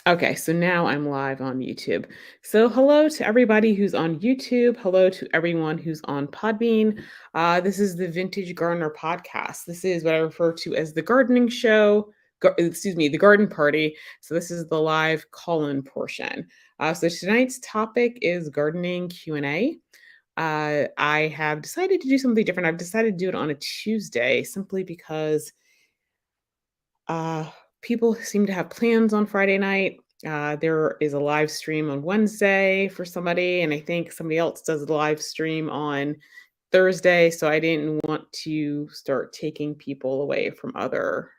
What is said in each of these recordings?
Okay, so now I'm live on YouTube. So, hello to everybody who's on YouTube. Hello to everyone who's on Podbean. This is the Vintage Gardener podcast. This is what I refer to as the gardening show. The garden party. So, this is the live call-in portion. So, tonight's topic is gardening Q&A. I have decided to do something different. I've decided to do it on a Tuesday simply because uh, people seem to have plans on Friday night. There is a live stream on Wednesday for somebody, and I think somebody else does a live stream on Thursday. So I didn't want to start taking people away from other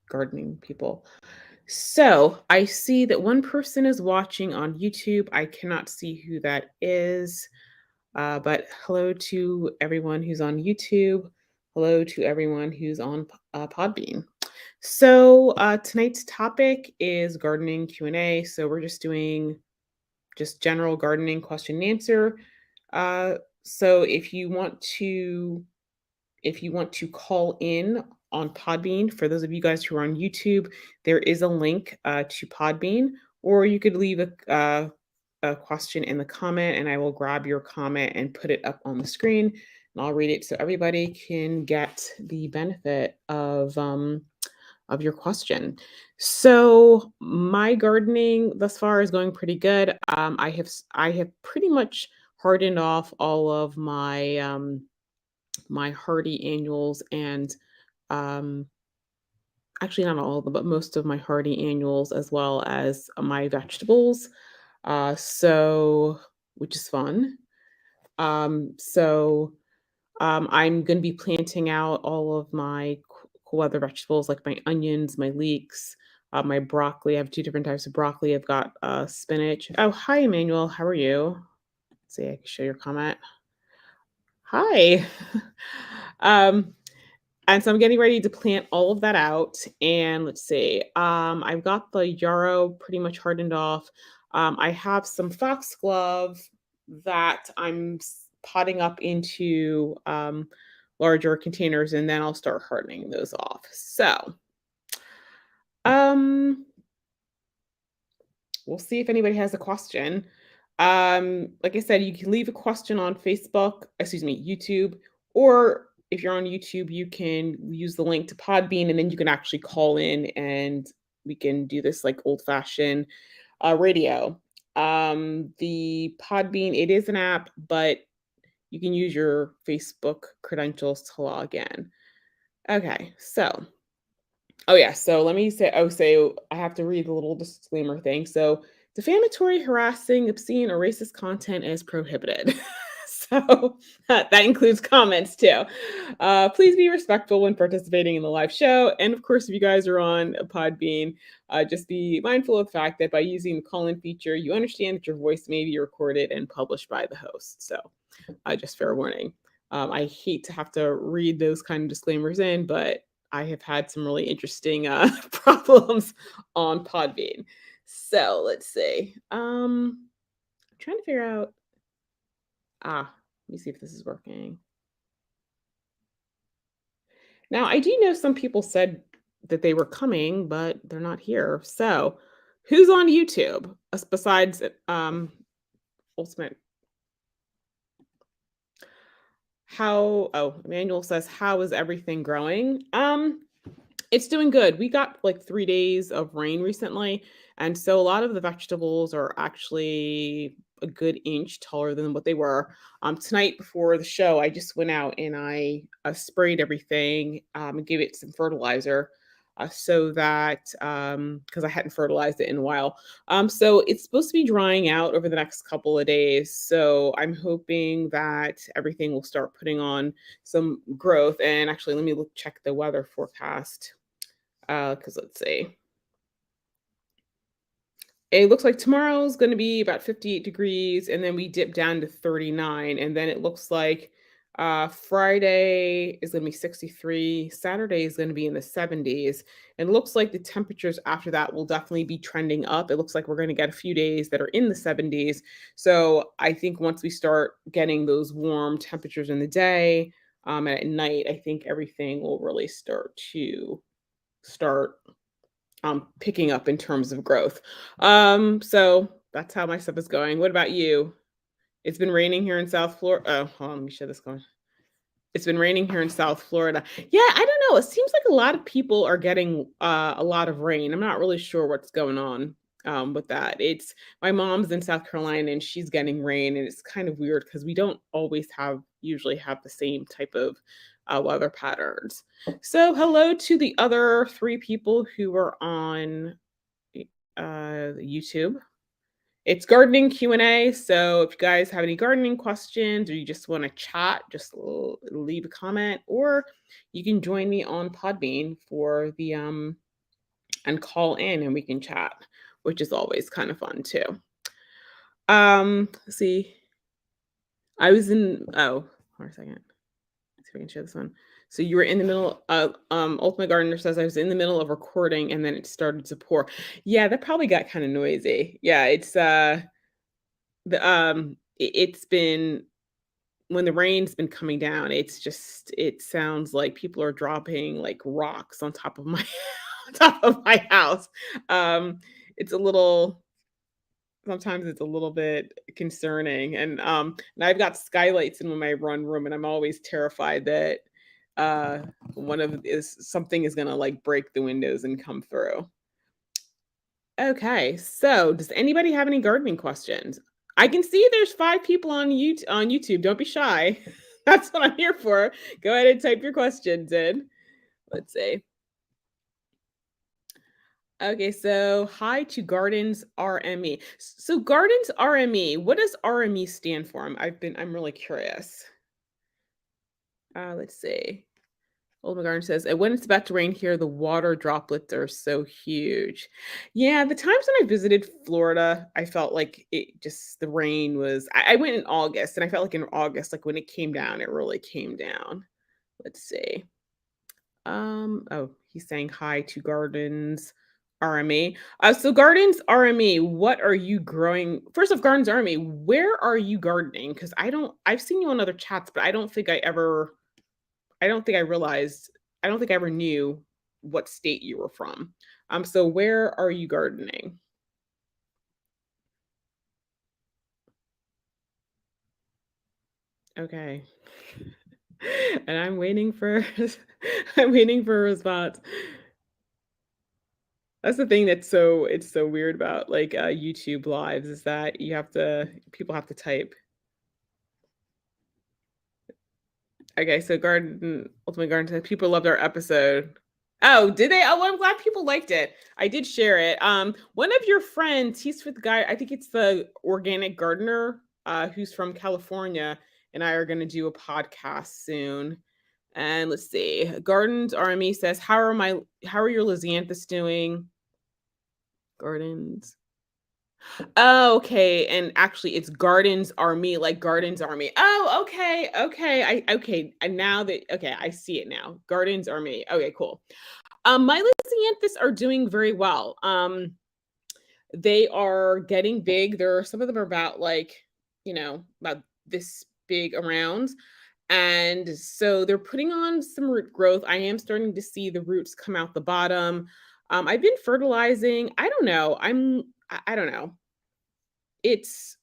gardening people. So I see that one person is watching on YouTube. I cannot see who that is. But hello to everyone who's on YouTube. Hello to everyone who's on Podbean. So tonight's topic is gardening Q&A. So we're just doing just general gardening question and answer. So if you want to call in on Podbean, for those of you guys who are on YouTube, there is a link to Podbean, or you could leave a question in the comment, and I will grab your comment and put it up on the screen, and I'll read it so everybody can get the benefit of your question. So my gardening thus far is going pretty good. I have pretty much hardened off all of my hardy annuals and um actually not all of them, but most of my hardy annuals as well as my vegetables. So which is fun. I'm going to be planting out all of my cool other vegetables like my onions, my leeks, my broccoli. I have two different types of broccoli. I've got spinach. Oh, hi, Emmanuel. How are you? Let's see, I can show your comment. Hi. um, and so I'm getting ready to plant all of that out. And let's see, I've got the yarrow pretty much hardened off. I have some foxglove that potting up into larger containers, and then I'll start hardening those off. So, um, we'll see if anybody has a question. Like I said, you can leave a question on YouTube, or if you're on YouTube, you can use the link to Podbean, and then you can actually call in, and we can do this like old fashioned radio. The Podbean, it is an app, but you can use your Facebook credentials to log in. Okay, so oh yeah, so let me say I have to read the little disclaimer thing. So defamatory, harassing, obscene, or racist content is prohibited. So that includes comments too. Please be respectful when participating in the live show. And of course, if you guys are on a Podbean, just be mindful of the fact that by using the call-in feature, you understand that your voice may be recorded and published by the host. So just fair warning. I hate to have to read those kind of disclaimers in, but I have had some really interesting problems on Podbean. So let's see. I'm trying to figure out. Let me see if this is working. Now, I do know some people said that they were coming, but they're not here. So, who's on YouTube besides Ultimate? Emmanuel says, how is everything growing? It's doing good. We got like 3 days of rain recently, and so a lot of the vegetables are actually a good inch taller than what they were. Tonight before the show, I just went out and I sprayed everything and gave it some fertilizer. So that because I hadn't fertilized it in a while. So it's supposed to be drying out over the next couple of days. So I'm hoping that everything will start putting on some growth. And actually, let me check the weather forecast. Because let's see. It looks like tomorrow's going to be about 58 degrees, and then we dip down to 39. And then it looks like Friday is going to be 63. Saturday is going to be in the 70s. And it looks like the temperatures after that will definitely be trending up. It looks like we're going to get a few days that are in the 70s. So I think once we start getting those warm temperatures in the day and at night, I think everything will really start to start picking up in terms of growth. So that's how my stuff is going. What about you? It's been raining here in South Florida. Oh, hold on, let me share this going. It's been raining here in South Florida. Yeah, I don't know. It seems like a lot of people are getting a lot of rain. I'm not really sure what's going on with that. It's my mom's in South Carolina and she's getting rain, and it's kind of weird because we don't always usually have the same type of weather patterns. So, hello to the other three people who are on YouTube. It's gardening Q&A, so if you guys have any gardening questions or you just wanna chat, just leave a comment, or you can join me on Podbean for and call in and we can chat, which is always kind of fun too. Let's see. I was in hold on a second. Let's see if I can share this one. So you were in the middle of Ultimate Gardener says I was in the middle of recording and then it started to pour. Yeah, that probably got kind of noisy. Yeah, it's been when the rain's been coming down, it sounds like people are dropping like rocks on top of my on top of my house. Um, it's a little sometimes it's a little bit concerning, and I've got skylights in my run room, and I'm always terrified that uh one of is something is gonna like break the windows and come through. Okay, so does anybody have any gardening questions? I can see there's 5 people on YouTube. Don't be shy. That's what I'm here for. Go ahead and type your questions in. Let's see. Okay, so hi to Gardens RME. So Gardens RME, what does RME stand for? I'm really curious. Let's see. Old McGarn says, and when it's about to rain here, the water droplets are so huge. Yeah, the times when I visited Florida, I felt like the rain was, I went in August and I felt like in August, like when it came down, it really came down. Let's see. Oh, he's saying hi to Gardens RME. So Gardens RME, what are you growing? First off, Gardens RME, where are you gardening? Because I've seen you on other chats, but I don't think I realized I don't think I ever knew what state you were from. So where are you gardening? Okay. And I'm waiting for I'm waiting for a response. That's the thing it's so weird about like YouTube lives is that people have to type. Okay, so Garden Ultimate Garden said people loved our episode. Oh, did they? Oh, well, I'm glad people liked it. I did share it. One of your friends, he's with the guy, I think it's the organic gardener, who's from California, and I are gonna do a podcast soon. And let's see. Gardens RME says, how are your Lizanthus doing? Gardens. Oh, okay, and actually it's Gardens Army, like Gardens Army. Oh, okay, and now that okay, I see it now. Gardens Army. Okay, cool. My Lysianthus are doing very well. They are getting big. Some of them are about like, about this big around. And so they're putting on some root growth. I am starting to see the roots come out the bottom. I've been fertilizing. I don't know. I don't know. It's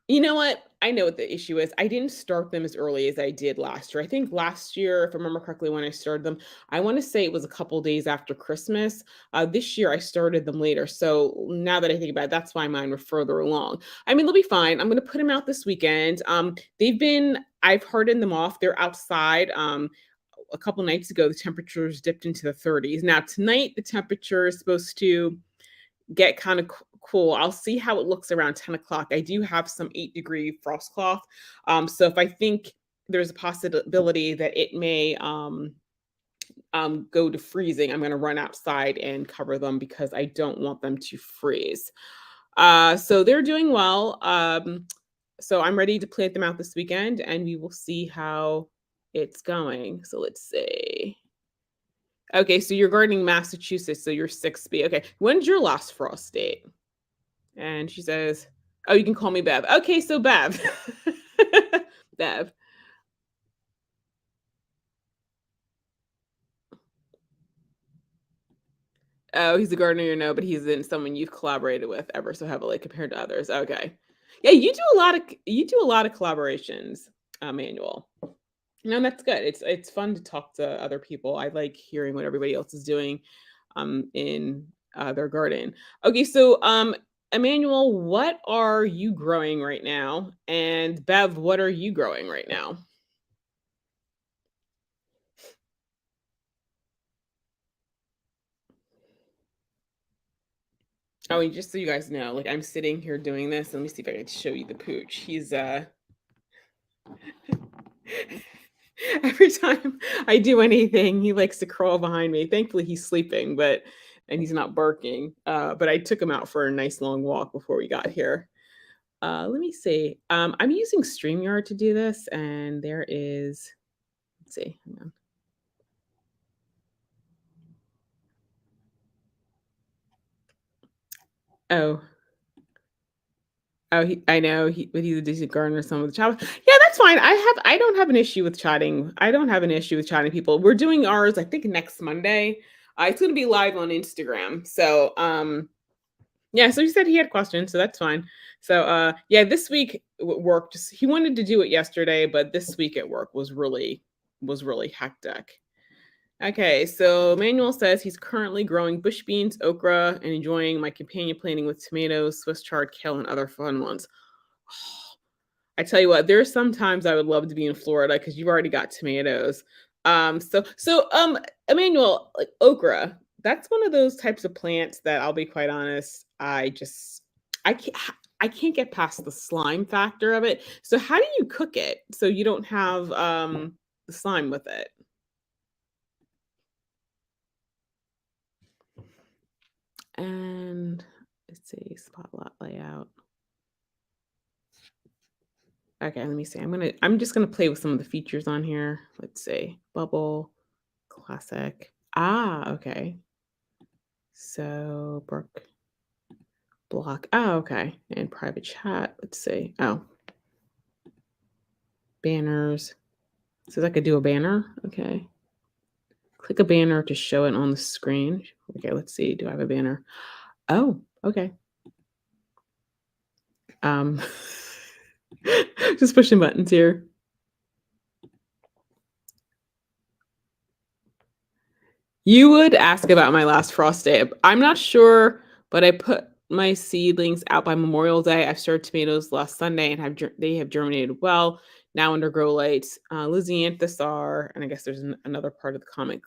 You know what? I know what the issue is. I didn't start them as early as I did last year. I think last year, if I remember correctly, when I started them, I want to say it was a couple days after Christmas. This year, I started them later. So now that I think about it, that's why mine were further along. I mean, they'll be fine. I'm going to put them out this weekend. I've hardened them off. They're outside. A couple nights ago, the temperatures dipped into the 30s. Now, tonight, the temperature is supposed to get kind of cool. I'll see how it looks around 10 o'clock. I do have some 8-degree frost cloth. So if I think there's a possibility that it may go to freezing, I'm going to run outside and cover them because I don't want them to freeze. So they're doing well. So I'm ready to plant them out this weekend and we will see how it's going. So let's see. Okay, so you're gardening Massachusetts, so you're 6B. Okay, when's your last frost date? And she says, "Oh, you can call me Bev." Okay, so Bev. Bev. Oh, he's a gardener you know, but he's in someone you've collaborated with ever so heavily compared to others. Okay. Yeah, you do a lot of collaborations, Manuel. No, that's good. It's fun to talk to other people. I like hearing what everybody else is doing in their garden. Okay, so Emmanuel, what are you growing right now? And Bev, what are you growing right now? Oh, and just so you guys know, like I'm sitting here doing this. Let me see if I can show you the pooch. He's every time I do anything, he likes to crawl behind me. Thankfully, he's sleeping, but and he's not barking. But I took him out for a nice long walk before we got here. Let me see. I'm using StreamYard to do this, and there is, let's see, hang on. Oh, I know but he's a decent gardener. Some of the child, yeah, that's fine. I don't have an issue with chatting. I don't have an issue with chatting people. We're doing ours, I think, next Monday. It's going to be live on Instagram. So, yeah. So he said he had questions, so that's fine. So, yeah, this week work. Just he wanted to do it yesterday, but this week at work was really hectic. Okay, so Manuel says he's currently growing bush beans, okra, and enjoying my companion planting with tomatoes, Swiss chard, kale, and other fun ones. I tell you what, there's sometimes I would love to be in Florida because you've already got tomatoes. Emmanuel, like okra, that's one of those types of plants that I'll be quite honest, I can't I can't get past the slime factor of it. So how do you cook it so you don't have the slime with it? And let's see, spotlight layout. Okay, let me see. I'm just gonna play with some of the features on here. Let's see. Bubble, classic. Ah, okay. So Brooke block. Oh, okay. And private chat. Let's see. Oh, banners. Says I could do a banner. Okay. Click a banner to show it on the screen. Okay, let's see. Do I have a banner? Oh, okay. Um just pushing buttons here. You would ask about my last frost day. I'm not sure, but I put my seedlings out by Memorial Day. I've started tomatoes last Sunday and they have germinated well. Now under grow lights, Lysianthus are, and I guess there's another part of the comment.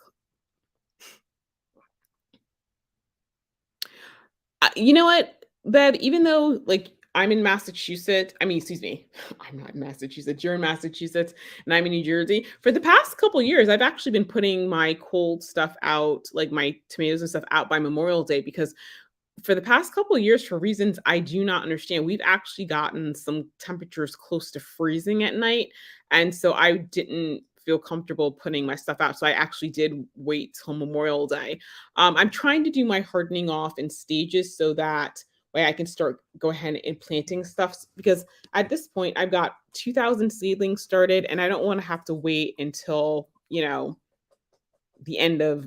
You know what, Bev? Even though like I'm in Massachusetts, I mean, excuse me, I'm not in Massachusetts. You're in Massachusetts, and I'm in New Jersey. For the past couple years, I've actually been putting my cold stuff out, like my tomatoes and stuff, out by Memorial Day because for the past couple of years, for reasons I do not understand, we've actually gotten some temperatures close to freezing at night. And so I didn't feel comfortable putting my stuff out. So I actually did wait till Memorial Day. I'm trying to do my hardening off in stages so that way I can start go ahead and planting stuff because at this point I've got 2,000 seedlings started and I don't want to have to wait until, the end of,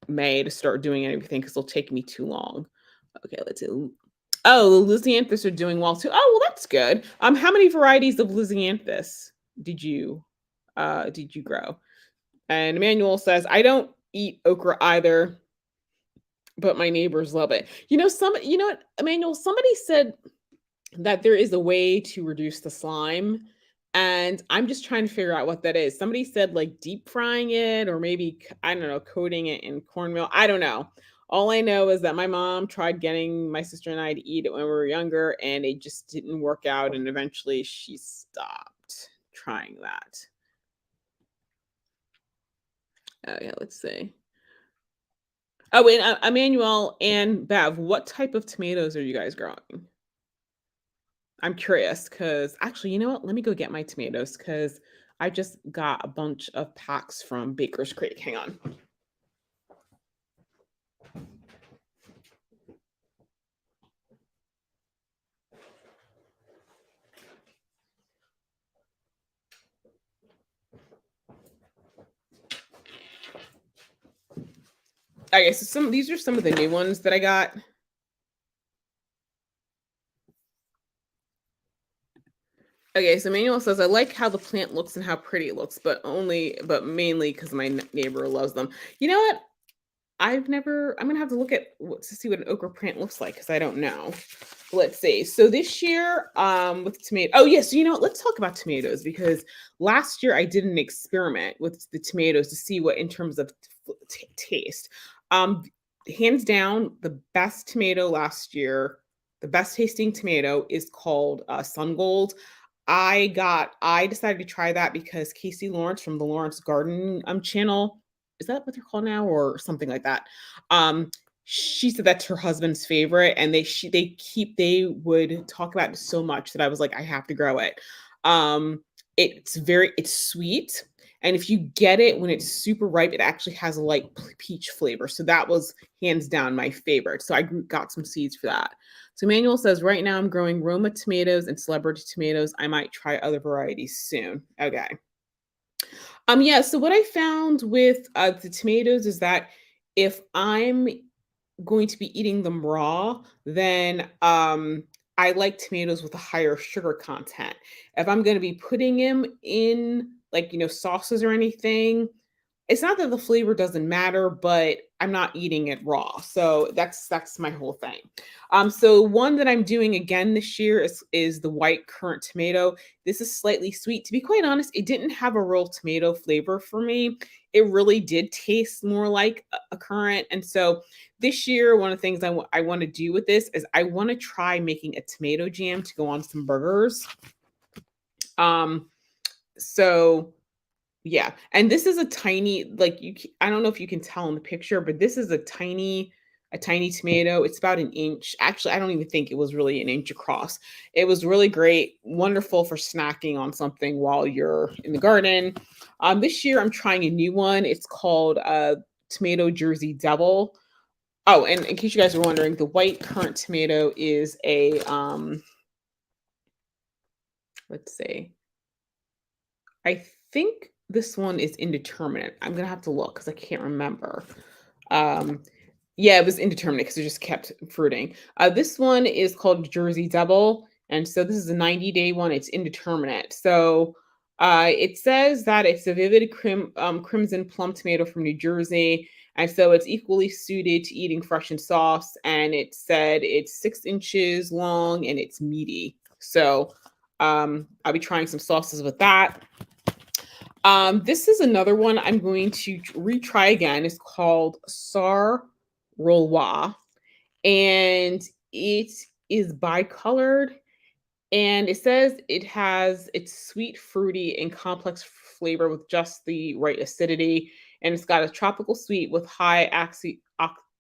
May to start doing everything because it'll take me too long. Okay, let's see. Oh, the Lysianthus are doing well too. Oh, well, that's good. How many varieties of Lysianthus did you grow? And Emmanuel says, I don't eat okra either, but my neighbors love it. You know what, Emmanuel, somebody said that there is a way to reduce the slime. And I'm just trying to figure out what that is. Somebody said like deep frying it or maybe, I don't know, coating it in cornmeal. I don't know. All I know is that my mom tried getting my sister and I to eat it when we were younger and it just didn't work out. And eventually she stopped trying that. Oh, yeah, let's see. Oh, and Emmanuel and Bev, what type of tomatoes are you guys growing? I'm curious because actually, you know what? Let me go get my tomatoes because I just got a bunch of packs from Baker's Creek. Hang on. Okay, so these are some of the new ones that I got. Okay, so Manuel says, I like how the plant looks and how pretty it looks, but mainly because my neighbor loves them. You know what? I'm gonna have to look at to see what an okra plant looks like because I don't know. Let's see. So this year, with tomato. Oh yes, you know what? Let's talk about tomatoes because last year I did an experiment with the tomatoes to see what in terms of taste. Um, Hands down, the best tomato last year, the best tasting tomato is called Sun Gold. I decided to try that because Casey Lawrence from the Lawrence Garden channel, is that what they're called now or something like that? Um she said that's her husband's favorite and they would talk about it so much that I was like I have to grow it. It's sweet, and if you get it when it's super ripe, it actually has a light peach flavor. So that was hands down my favorite. So got some seeds for that. So Manuel says, right now I'm growing Roma tomatoes and celebrity tomatoes. I might try other varieties soon. Okay. Yeah, so what I found with the tomatoes is that if I'm going to be eating them raw, then I like tomatoes with a higher sugar content. If I'm going to be putting them in like, sauces or anything, it's not that the flavor doesn't matter, but I'm not eating it raw. So that's my whole thing. So one that I'm doing again this year is the white currant tomato. This is slightly sweet. To be quite honest, it didn't have a real tomato flavor for me. It really did taste more like a currant. And so this year, one of the things I want to do with this is I want to try making a tomato jam to go on some burgers. Um, so yeah, and this is a tiny, like I don't know if you can tell in the picture, but this is a tiny tomato. It's about an inch. Actually, I don't even think it was really an inch across. It was really great, wonderful for snacking on something while you're in the garden. This year I'm trying a new one. It's called Tomato Jersey Devil. Oh, and in case you guys are wondering, the white currant tomato is a let's see. I think this one is indeterminate. I'm gonna have to look because I can't remember. Um, yeah, it was indeterminate because it just kept fruiting. This one is called Jersey Devil, and so this is a 90-day one. It's indeterminate. So it says that it's a vivid crimson plum tomato from New Jersey, and so it's equally suited to eating fresh and sauce. And it said it's 6 inches long and it's meaty. So I'll be trying some sauces with that. This is another one I'm going to retry again. It's called Sar Rolwa, and it is bicolored. And it says it's sweet, fruity, and complex flavor with just the right acidity. And it's got a tropical sweet with high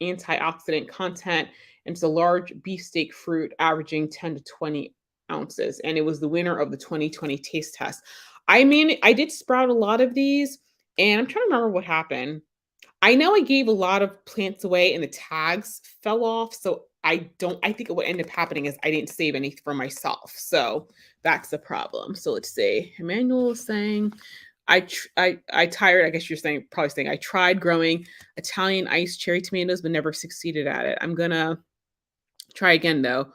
antioxidant content. And it's a large beefsteak fruit averaging 10 to 20 ounces. And it was the winner of the 2020 taste test. I mean, I did sprout a lot of these, and I'm trying to remember what happened. I know I gave a lot of plants away and the tags fell off. So I think what ended up happening is I didn't save any for myself. So that's the problem. So let's see. Emmanuel is saying, I tired. I guess you're probably saying I tried growing Italian iced cherry tomatoes, but never succeeded at it. I'm gonna try again though.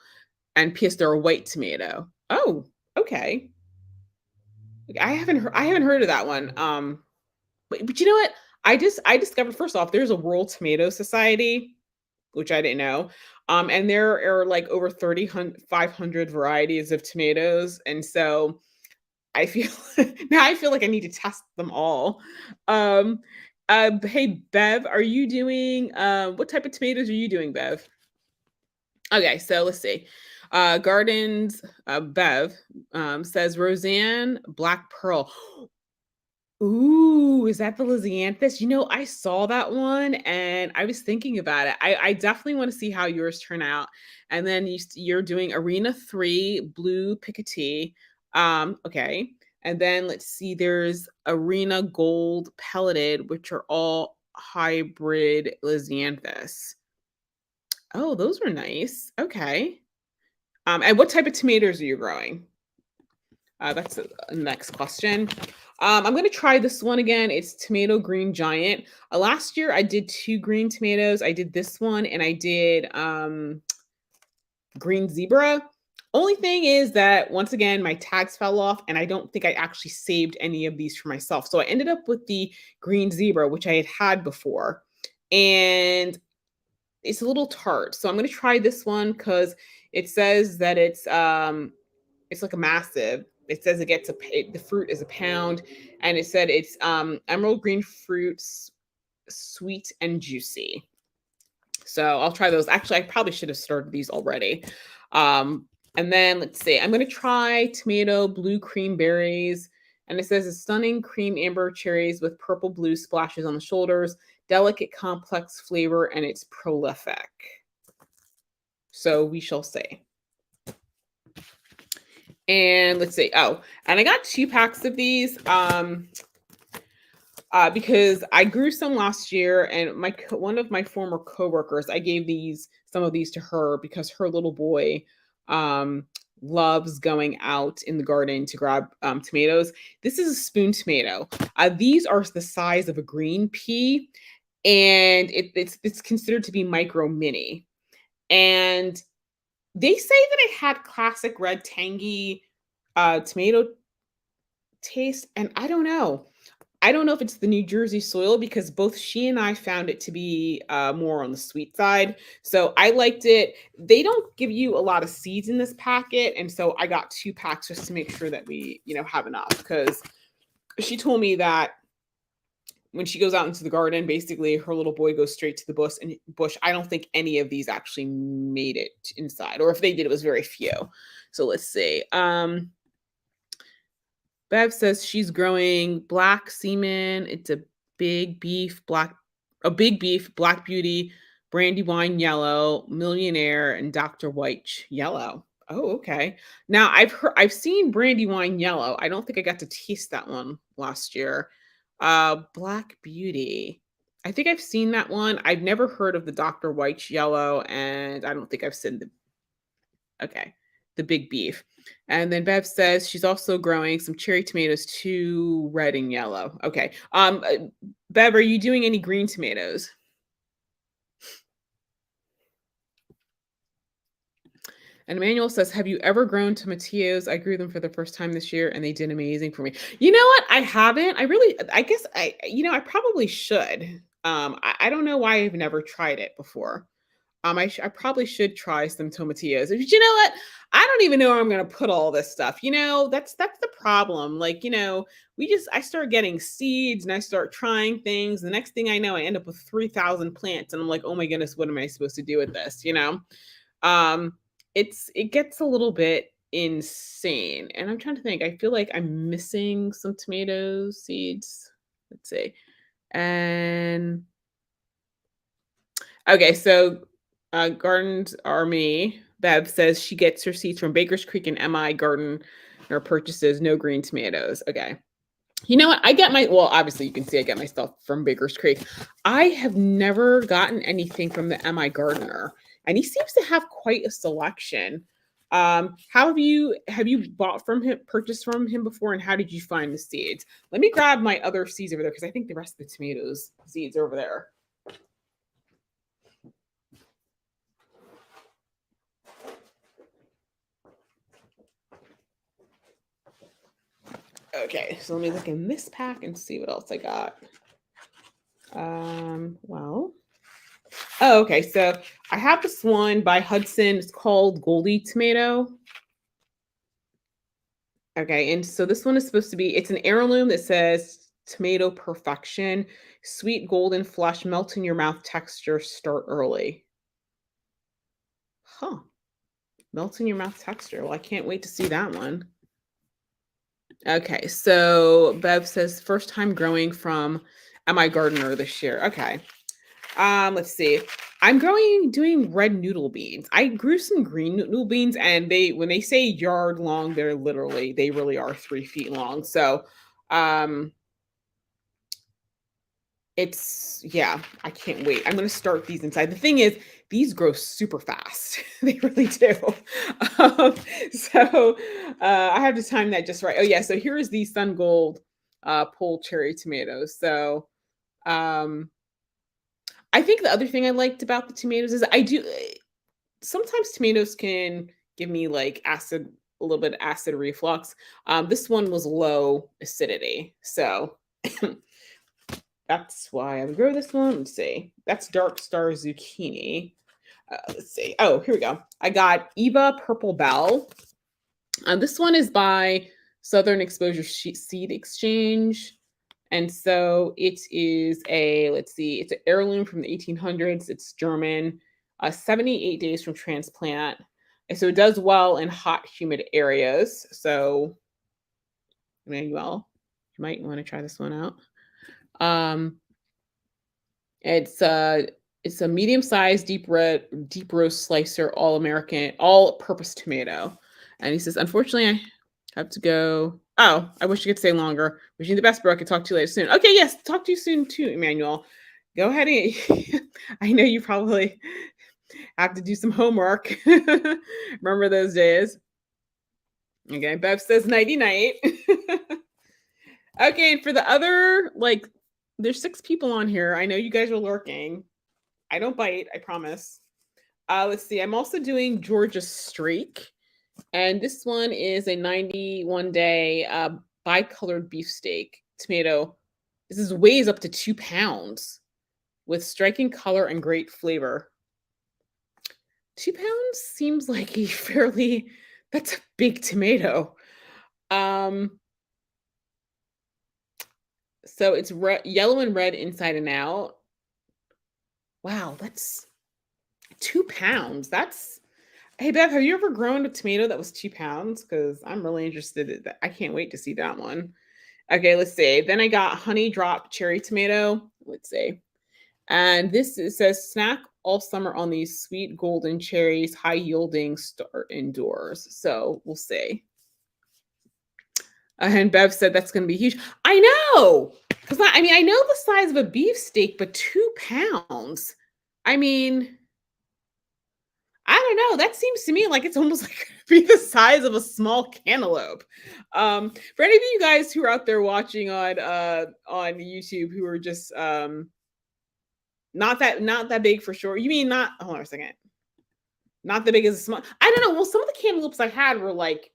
And P.S. they're a white tomato. Oh, okay. I haven't heard of that one. But you know what? I discovered first off, there's a World Tomato Society, which I didn't know. And there are like over 500 varieties of tomatoes. And so I feel now I feel like I need to test them all. Um, hey Bev, are you doing what type of tomatoes are you doing, Bev? Okay, so let's see. Gardens Bev says Roseanne Black Pearl. Ooh, is that the Lisianthus? I saw that one and I was thinking about it. I definitely want to see how yours turn out. And then you're doing Arena 3 Blue Picotee. Okay. And then let's see, there's Arena Gold Pelleted, which are all hybrid Lisianthus. Oh, those were nice. Okay. And what type of tomatoes are you growing? That's the next question. I'm gonna try this one again. It's tomato green giant. Last year I did 2 green tomatoes. I did this one and I did green zebra. Only thing is that once again my tags fell off and I don't think I actually saved any of these for myself. So I ended up with the green zebra, which I had before. And it's a little tart. So I'm gonna try this one because it says that it's like a massive. It says it gets the fruit is a pound, and it said it's emerald green fruits, sweet and juicy. So I'll try those. Actually, I probably should have started these already. Um, and then let's see. I'm gonna try tomato blue cream berries, and it says a stunning cream amber cherries with purple blue splashes on the shoulders, delicate complex flavor, and it's prolific. So we shall see. And let's see. Oh, and I got 2 packs of these because I grew some last year, and one of my former coworkers, I gave some of these to her because her little boy um, loves going out in the garden to grab tomatoes. This is a spoon tomato. These are the size of a green pea, and it's considered to be micro mini. And they say that it had classic red tangy tomato taste, and I don't know. I don't know if it's the New Jersey soil because both she and I found it to be more on the sweet side. So I liked it. They don't give you a lot of seeds in this packet, and so I got 2 packs just to make sure that we, have enough. Because she told me that when she goes out into the garden, basically her little boy goes straight to the bush. I don't think any of these actually made it inside, or if they did, it was very few. So let's see. Bev says she's growing black semen. It's a big beef, black beauty, brandywine yellow, millionaire, and Dr. White yellow. Oh, okay. Now I've seen brandywine yellow. I don't think I got to taste that one last year. Black beauty. I think I've seen that one. I've never heard of the Dr. White yellow, and I don't think I've seen okay, the big beef. And then Bev says she's also growing some cherry tomatoes, too, red and yellow. Okay. Bev, are you doing any green tomatoes? And Emmanuel says, have you ever grown tomatillos? I grew them for the first time this year and they did amazing for me. You know what? I haven't. I guess I probably should. I don't know why I've never tried it before. I probably should try some tomatillos. But you know what? I don't even know where I'm gonna put all this stuff. That's the problem. Like, I start getting seeds and I start trying things. The next thing I know, I end up with 3,000 plants, and I'm like, oh my goodness, what am I supposed to do with this? Um, it gets a little bit insane. And I'm trying to think. I feel like I'm missing some tomato seeds. Let's see. And okay, so Gardens Army, Bev says she gets her seeds from Baker's Creek and MI Garden or purchases no green tomatoes. Okay. You know what? Obviously you can see I get my stuff from Baker's Creek. I have never gotten anything from the MI Gardener, and he seems to have quite a selection. How have you purchased from him before, and how did you find the seeds? Let me grab my other seeds over there because I think the rest of the tomatoes seeds are over there. Okay, so let me look in this pack and see what else I got. Okay, so I have this one by Hudson. It's called Goldie Tomato. Okay, and so this one is supposed to be, it's an heirloom that says tomato perfection, sweet golden flesh, melt in your mouth texture, start early. Huh. Melt in your mouth texture. Well, I can't wait to see that one. Okay, so Bev says first time growing from MI Gardener this year. Okay. Let's see. I'm doing red noodle beans. I grew some green noodle beans, and when they say yard long, they really are 3 feet long. So, I can't wait. I'm going to start these inside. The thing is, these grow super fast. They really do. Um, so I have to time that just right. Oh yeah. So here is the Sun Gold pull cherry tomatoes. So I think the other thing I liked about the tomatoes is I do sometimes tomatoes can give me like a little bit of acid reflux. This one was low acidity, so that's why I would grow this one. Let's see. That's dark star zucchini. Let's see. Oh, here we go. I got Eva Purple Bell. This one is by Southern Exposure Seed Exchange. And so it is let's see, it's an heirloom from the 1800s. It's German, 78 days from transplant. And so it does well in hot, humid areas. So, Emmanuel, you might want to try this one out. It's a medium-sized deep roast slicer, all-purpose tomato. And he says, unfortunately, I have to go. Oh, I wish you could stay longer. Wishing you the best, bro. I could talk to you later soon. Okay, yes, talk to you soon too, Emmanuel. Go ahead and I know you probably have to do some homework. Remember those days. Okay, Bev says nighty-night. Okay, and for the other, like, there's 6 people on here. I know you guys are lurking. I don't bite, I promise. Let's see. I'm also doing Georgia Streak. And this one is a 91-day bicolored beefsteak tomato. This weighs up to 2 pounds with striking color and great flavor. 2 pounds seems like that's a big tomato. So it's yellow and red inside and out. Wow, that's 2 pounds. Hey, Beth, have you ever grown a tomato that was 2 pounds? Because I'm really interested in that. I can't wait to see that one. Okay, let's see. Then I got honey drop cherry tomato. Let's see. And it says snack all summer on these sweet golden cherries, high yielding, start indoors. So we'll see. And Bev said that's going to be huge. I know. Because I know the size of a beefsteak, but 2 pounds. I mean, I don't know. That seems to me like it's almost like be the size of a small cantaloupe. For any of you guys who are out there watching on YouTube who are just not that big for sure. You mean not? Hold on a second. Not that big as a small. I don't know. Well, some of the cantaloupes I had were like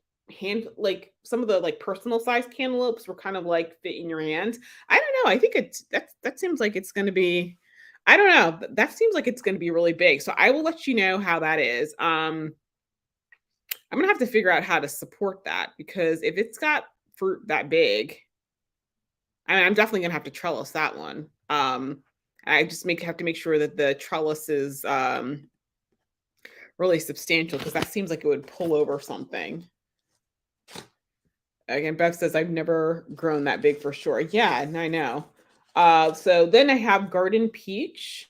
some of the like personal size cantaloupes were kind of like fit in your hands. I don't know. I think that seems like it's going to be. I don't know. That seems like it's going to be really big. So I will let you know how that is. I'm going to have to figure out how to support that because if it's got fruit that big, I'm definitely going to have to trellis that one. I just have to make sure that the trellis is really substantial because that seems like it would pull over something. Again, Bev says I've never grown that big for sure. Yeah, I know. So then I have Garden Peach.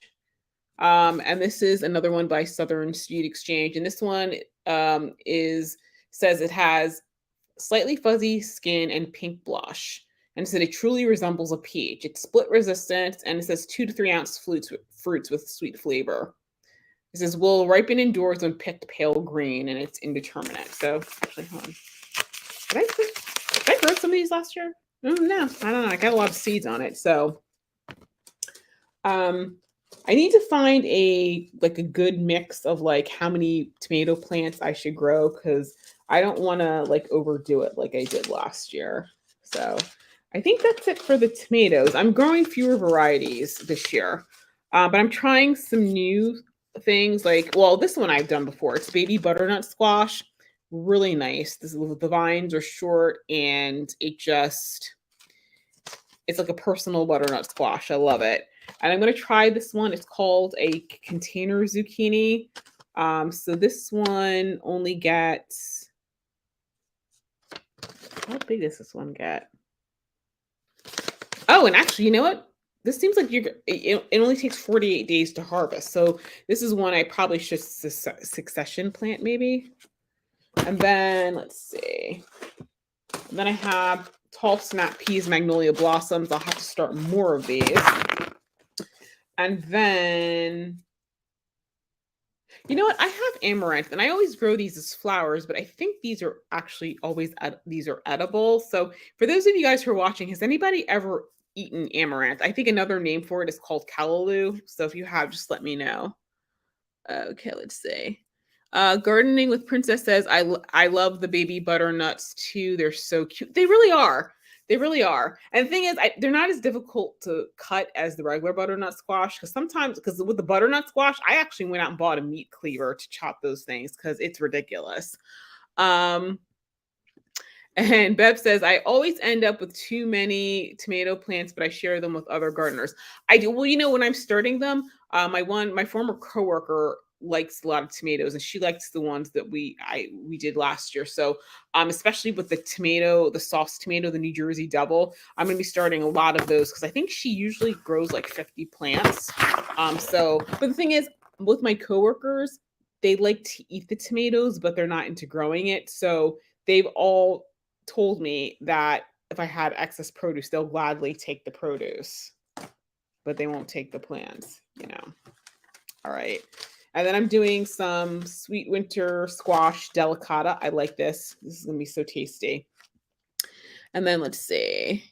And this is another one by Southern Seed Exchange. And this one says it has slightly fuzzy skin and pink blush. And so it truly resembles a peach. It's split resistant and it says 2 to 3 ounce fruits with sweet flavor. It says will ripen indoors when picked pale green and it's indeterminate. So actually, hold on. Did I grow some of these last year? No, I don't know. I got a lot of seeds on it. So I need to find a good mix of like how many tomato plants I should grow because I don't want to like overdo it like I did last year. So I think that's it for the tomatoes. I'm growing fewer varieties this year, but I'm trying some new things this one I've done before. It's baby butternut squash. Really nice. The vines are short and it's like a personal butternut squash. I love it. And I'm going to try this one. It's called a container zucchini. So this one only gets, how big does this one get? Oh, and actually, you know what? This seems like it only takes 48 days to harvest. So this is one I probably should succession plant maybe. And then let's see. And then I have tall snap peas, magnolia blossoms. I'll have to start more of these. And then You know what? I have amaranth, and I always grow these as flowers, but I think these are actually these are edible. So, for those of you guys who are watching, has anybody ever eaten amaranth? I think another name for it is called callaloo. So, if you have, just let me know. Okay, let's see. Gardening with Princess says, I love the baby butternuts too. They're so cute. They really are. They really are. And the thing is, they're not as difficult to cut as the regular butternut squash because sometimes, because with the butternut squash, I actually went out and bought a meat cleaver to chop those things because it's ridiculous. Um, and Bev says, I always end up with too many tomato plants, but I share them with other gardeners. I do. Well, when I'm starting them, my former coworker likes a lot of tomatoes, and she likes the ones that we did last year. So, especially with the tomato, the sauce tomato, the New Jersey double, I'm going to be starting a lot of those because I think she usually grows like 50 plants. But the thing is, with my coworkers, they like to eat the tomatoes, but they're not into growing it. So they've all told me that if I had excess produce, they'll gladly take the produce, but they won't take the plants. All right. And then I'm doing some sweet winter squash delicata. I like this. This is going to be so tasty. And then let's see.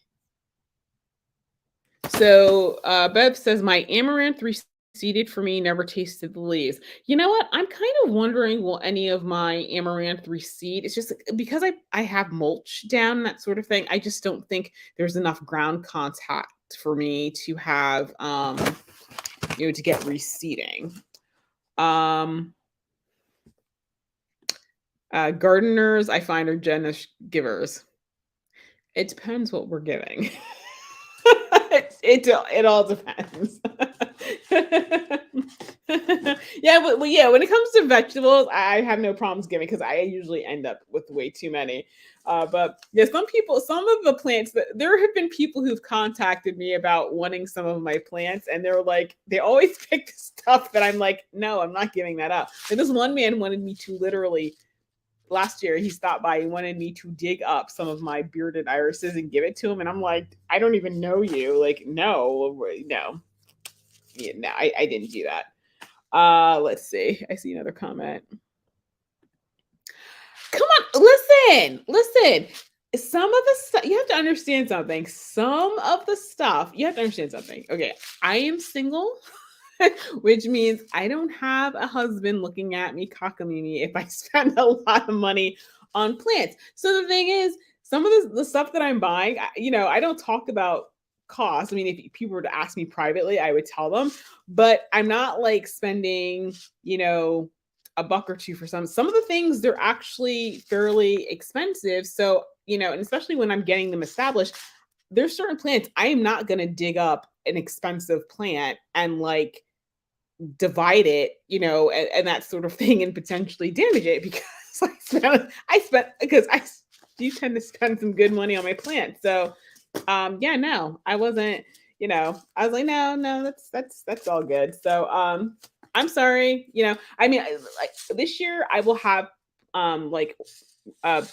So Bev says, my amaranth reseeded for me, never tasted the leaves. You know what? I'm kind of wondering, will any of my amaranth reseed? It's just because I have mulch down, that sort of thing. I just don't think there's enough ground contact for me to have, to get reseeding. Gardeners, I find, are generous givers. It depends what we're giving. It all depends. Yeah, but yeah, when it comes to vegetables, I have no problems giving because I usually end up with way too many. But yeah, some of the plants that there have been people who've contacted me about wanting some of my plants, and they're like, they always pick stuff that I'm like, no, I'm not giving that up. And this one man wanted me to literally last year he stopped by. He wanted me to dig up some of my bearded irises and give it to him, and I'm like, I don't even know you. Like, no, no, yeah, no, I didn't do that. Let's see. I see another comment. Come on, listen. Some of the stuff you have to understand something. Some of the stuff you have to understand something. Okay, I am single. Which means I don't have a husband looking at me cockamamie me if I spend a lot of money on plants. So the thing is, some of the stuff that I'm buying, I don't talk about cost. I mean, if people were to ask me privately, I would tell them, but I'm not like spending, a buck or two for some. Some of the things they're actually fairly expensive. So, and especially when I'm getting them established, there's certain plants I am not going to dig up an expensive plant and like divide it, and that sort of thing and potentially damage it because I do tend to spend some good money on my plants. So yeah, no, I wasn't, I was like, no, that's all good. So I'm sorry, I mean, like this year I will have like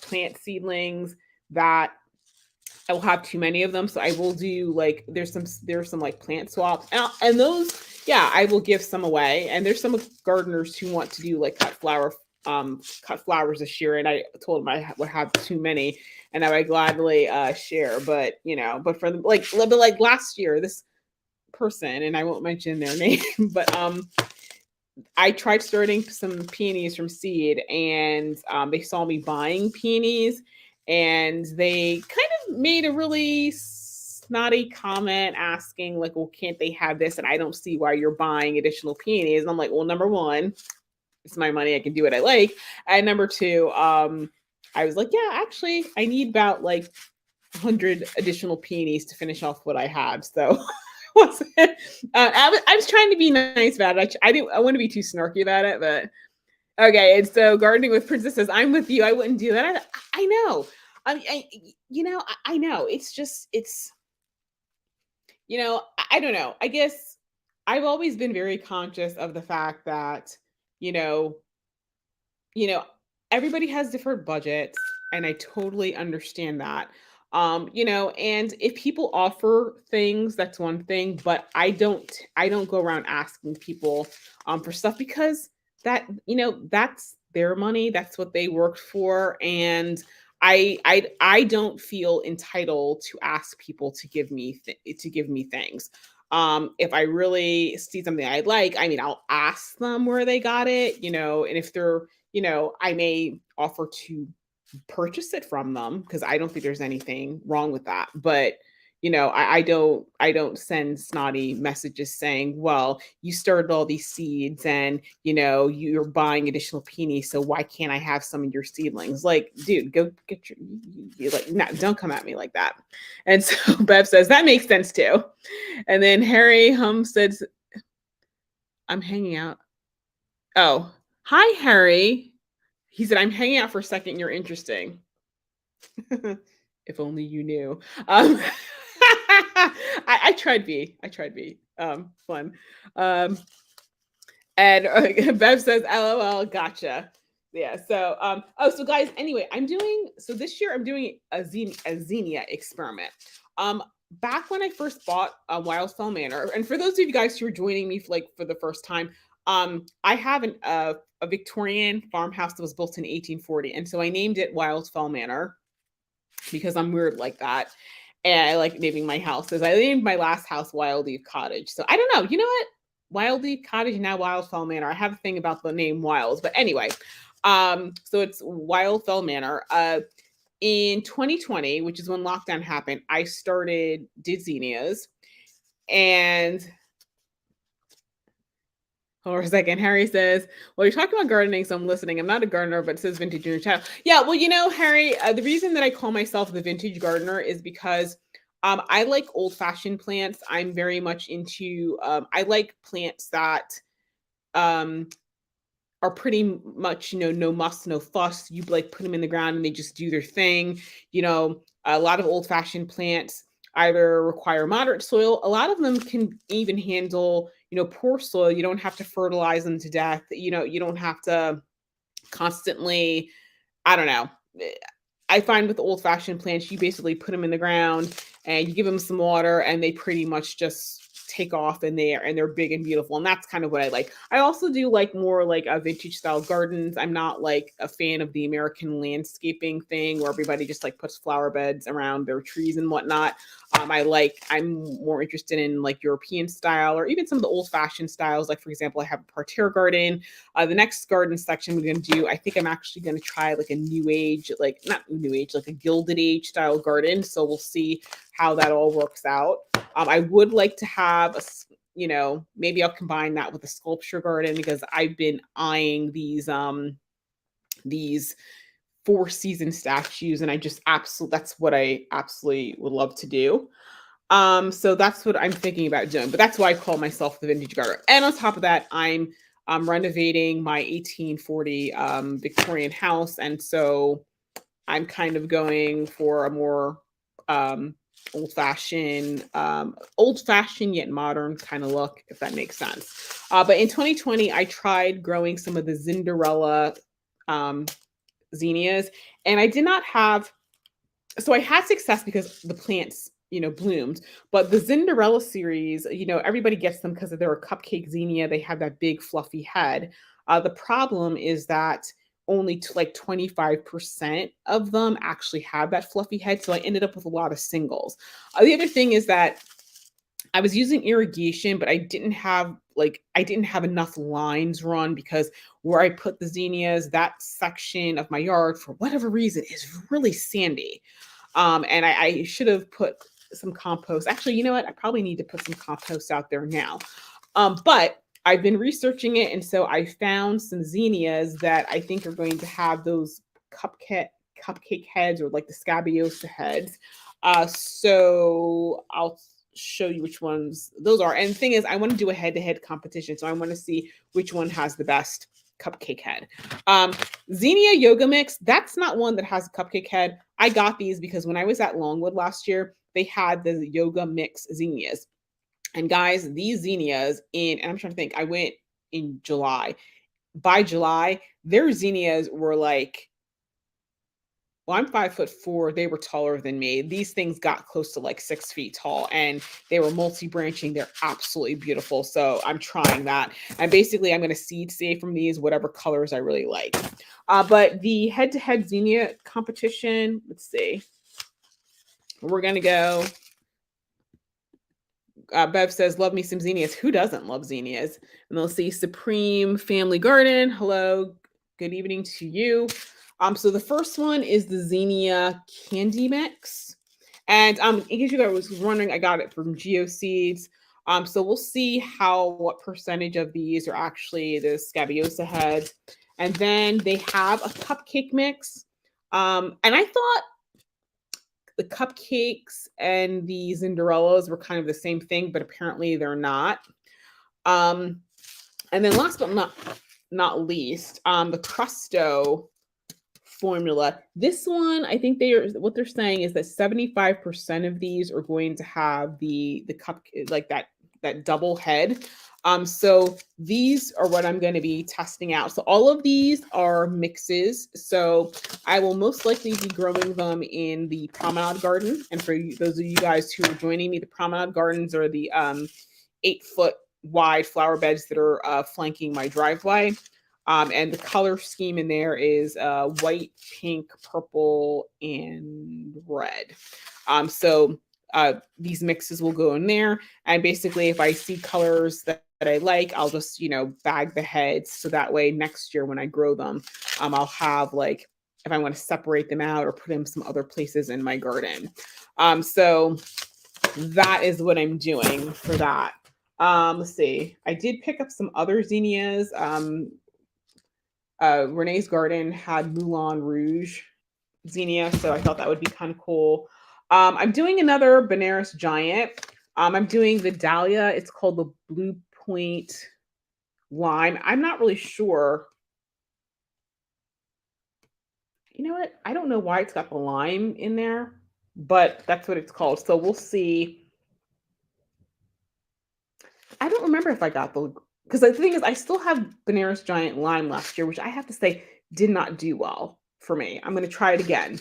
plant seedlings that I will have too many of them, so I will do like there's some like plant swaps, and those, yeah, I will give some away. And there's some gardeners who want to do like cut flowers this year, and I told them I would have too many, and I would gladly share. But but for like last year, this person, and I won't mention their name, but I tried starting some peonies from seed, and they saw me buying peonies, and they kind of made a really snotty comment asking, like, well, can't they have this? And I don't see why you're buying additional peonies. And I'm like, well, number one, it's my money. I can do what I like. And number two, I was like, yeah, actually, I need about like 100 additional peonies to finish off what I had. So I was trying to be nice about it. I want to be too snarky about it, but okay. And so gardening with princesses, I'm with you. I wouldn't do that. I know. I mean, I know. It's just, I don't know. I guess I've always been very conscious of the fact that, you know, you know, everybody has different budgets, and I totally understand that. And if people offer things, that's one thing, but I don't go around asking people for stuff because that, that's their money. That's what they worked for. And I don't feel entitled to ask people to give me to give me things. If I really see something I like, I mean, I'll ask them where they got it, and if they're, I may offer to purchase it from them because I don't think there's anything wrong with that. But I don't send snotty messages saying, well, you started all these seeds and you're buying additional peonies, so why can't I have some of your seedlings? Like, dude, go get like, no, don't come at me like that. And so Bev says that makes sense too. And then Harry Hum says, I'm hanging out. Oh, hi, Harry. He said, I'm hanging out for a second. You're interesting. If only you knew. I tried B. I tried B. Fun. Um, and Bev says, LOL, gotcha. Yeah. So, so guys, anyway, so this year I'm doing a zinnia experiment. Um, Back when I first bought Wildfell Manor, and for those of you guys who are joining me for the first time, I have a Victorian farmhouse that was built in 1840, and so I named it Wildfell Manor because I'm weird like that. And I like naming my houses. I named my last house Wildleaf Cottage. So I don't know. You know what? Wildleaf Cottage, now Wildfell Manor. I have a thing about the name Wilds. But anyway, so it's Wildfell Manor. In 2020, which is when lockdown happened, I did zinnias. And hold on a second. Harry says, well, you're talking about gardening, so I'm listening. I'm not a gardener, but it says vintage in your channel. Yeah, well, Harry, the reason that I call myself the vintage gardener is because I like old-fashioned plants. I'm very much into, I like plants that are pretty much, no muss, no fuss. You like put them in the ground and they just do their thing. A lot of old-fashioned plants either require moderate soil. A lot of them can even handle, poor soil. You don't have to fertilize them to death. You don't have to constantly, I don't know. I find with old-fashioned plants, you basically put them in the ground and you give them some water and they pretty much just take off and they're big and beautiful. And that's kind of what I like. I also do like more like a vintage style gardens. I'm not like a fan of the American landscaping thing where everybody just like puts flower beds around their trees and whatnot. I'm more interested in like European style or even some of the old fashioned styles. Like for example, I have a parterre garden. The next garden section we're going to do, I think I'm actually going to try like a new age, like not new age, like a gilded age style garden. So we'll see how that all works out. I would like to have maybe I'll combine that with a sculpture garden because I've been eyeing these four season statues and that's what I absolutely would love to do. So that's what I'm thinking about doing, but that's why I call myself the vintage gardener. And on top of that, I'm renovating my 1840 Victorian house, and so I'm kind of going for a more old-fashioned yet modern kind of look, if that makes sense. But in 2020, I tried growing some of the Cinderella zinnias, and I did not have. So I had success because the plants, bloomed. But the Cinderella series, everybody gets them because they're a cupcake zinnia. They have that big fluffy head. The problem is that only like 25% of them actually have that fluffy head. So I ended up with a lot of singles. The other thing is that I was using irrigation, but I didn't have enough lines run because where I put the zinnias, that section of my yard, for whatever reason, is really sandy. And I should have put some compost. Actually, you know what? I probably need to put some compost out there now. But I've been researching it, and so I found some zinnias that I think are going to have those cupcake heads or like the scabiosa heads. So I'll show you which ones those are. And the thing is, I want to do a head-to-head competition, so I want to see which one has the best cupcake head. Zinnia Yoga Mix, that's not one that has a cupcake head. I got these because when I was at Longwood last year, they had the Yoga Mix zinnias. And guys, these zinnias and I'm trying to think, I went in July. By July, their zinnias were like well, I'm 5'4". They were taller than me. These things got close to like 6 feet tall, and they were multi-branching. They're absolutely beautiful. So I'm trying that. And basically, I'm going to seed save from these whatever colors I really like. But the head-to-head zinnia competition, let's see. We're going to go. Bev says, love me some zinnias. Who doesn't love zinnias? And they'll see Supreme Family Garden. Hello. Good evening to you. So the first one is the zinnia candy mix. And in case you guys was wondering, I got it from GeoSeeds. So we'll see what percentage of these are actually the scabiosa heads. And then they have a cupcake mix. And I thought the cupcakes and the Zinderellas were kind of the same thing, but apparently they're not. And then last but not least, the Crusto formula. This one, I think what they're saying is that 75% of these are going to have the cup, like that double head. So these are what I'm going to be testing out. So all of these are mixes. So I will most likely be growing them in the promenade garden. And for those of you guys who are joining me, the promenade gardens are the 8-foot wide flower beds that are flanking my driveway. And the color scheme in there is white, pink, purple, and red. So these mixes will go in there. And basically, if I see colors that I like, I'll just, bag the heads. So that way next year when I grow them, I'll have like, if I want to separate them out or put them some other places in my garden. So that is what I'm doing for that. Let's see. I did pick up some other zinnias. Renee's garden had Moulin Rouge zinnia, so I thought that would be kind of cool. I'm doing another Benares Giant. I'm doing the Dahlia. It's called the Blue Point Lime. I'm not really sure. You know what? I don't know why it's got the lime in there, but that's what it's called. So we'll see. I don't remember if I got because the thing is, I still have Benares Giant Lime last year, which I have to say did not do well for me. I'm going to try it again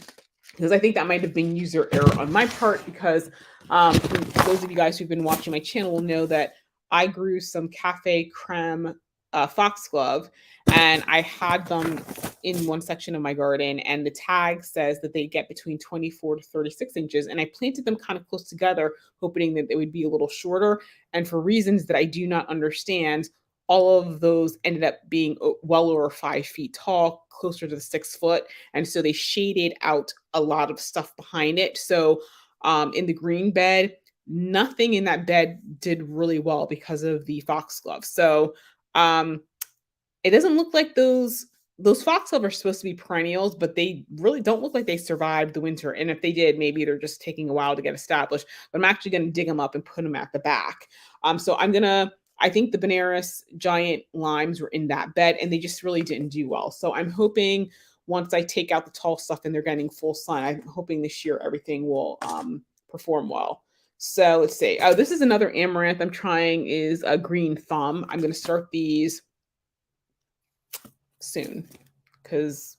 because I think that might have been user error on my part because for those of you guys who've been watching my channel will know that I grew some cafe creme foxglove and I had them in one section of my garden and the tag says that they get between 24 to 36 inches and I planted them kind of close together hoping that they would be a little shorter, and for reasons that I do not understand, all of those ended up being well over 5 feet tall, closer to the 6 foot. And so they shaded out a lot of stuff behind it. So in the green bed, nothing in that bed did really well because of the foxglove. So it doesn't look like those foxglove are supposed to be perennials, but they really don't look like they survived the winter. And if they did, maybe they're just taking a while to get established. But I'm actually going to dig them up and put them at the back. So I think the Benares Giant limes were in that bed and they just really didn't do well. So I'm hoping once I take out the tall stuff and they're getting full sun, I'm hoping this year everything will perform well. So let's see. Oh, this is another amaranth I'm trying is a green thumb. I'm going to start these soon because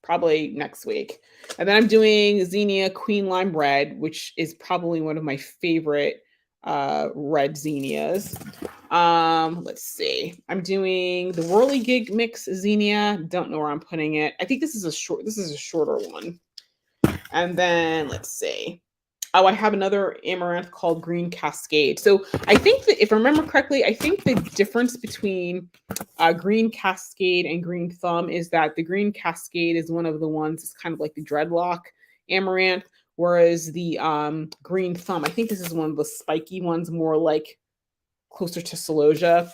probably next week. And then I'm doing Zinnia Queen Lime Red, which is probably one of my favorite red zinnias. Let's see. I'm doing the Whirligig Mix Zinnia. Don't know where I'm putting it. I think this is a shorter one. And then let's see. Oh, I have another amaranth called Green Cascade. So I think that if I remember correctly, I think the difference between Green Cascade and Green Thumb is that the Green Cascade is one of the ones, it's kind of like the dreadlock amaranth, whereas the Green Thumb, I think this is one of the spiky ones, more like closer to Celosia,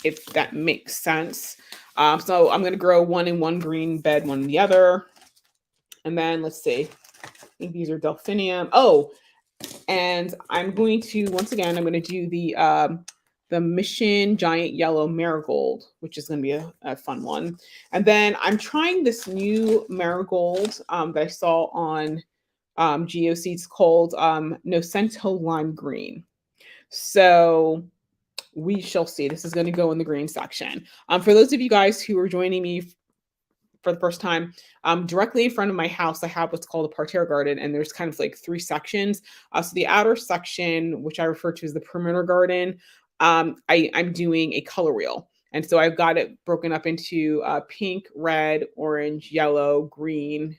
if that makes sense. So I'm going to grow one in one green bed, one in the other. And then let's see. I think these are Delphinium. Oh, and I'm going to, once again, I'm going to do the Mission Giant Yellow Marigold, which is going to be a fun one. And then I'm trying this new marigold that I saw on GeoSeeds called Nocento Lime Green. So we shall see. This is going to go in the green section. For those of you guys who are joining me for the first time. Directly in front of my house, I have what's called a parterre garden, and there's kind of like three sections. So the outer section, which I refer to as the perimeter garden, I'm doing a color wheel. And so I've got it broken up into pink, red, orange, yellow, green,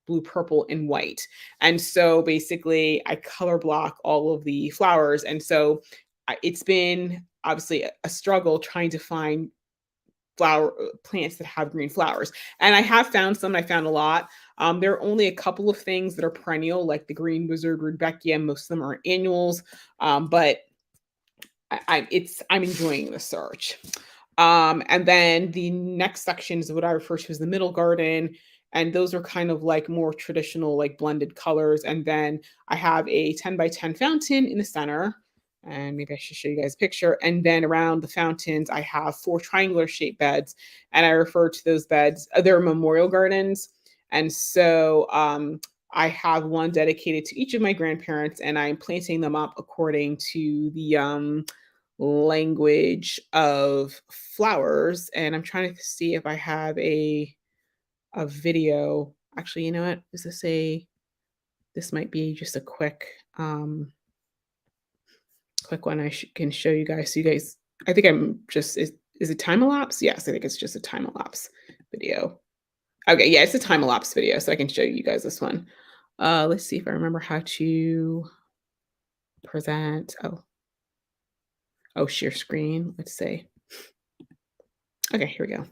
blue, purple, and white. And so basically, I color block all of the flowers. And so it's been obviously a struggle trying to find plants that have green flowers. And I have found some. I found a lot. There are only a couple of things that are perennial, like the green wizard rudbeckia. Most of them are annuals, but I'm enjoying the search. And then the next section is what I refer to as the middle garden. And those are kind of like more traditional, like blended colors. And then I have a 10 by 10 fountain in the center. And maybe I should show you guys a picture. And then around the fountains, I have four triangular shaped beds. And I refer to those beds, they're memorial gardens. And so I have one dedicated to each of my grandparents, and I'm planting them up according to the language of flowers. And I'm trying to see if I have a video. Actually, you know what? This might be just a quick one can show you guys. So you guys, I think I'm just is it time elapse? Yes, I think it's just a time elapse video. Okay, yeah, it's a time elapse video, so I can show you guys this one. Let's see if I remember how to present. Oh, share screen. Let's see. Okay, here we go.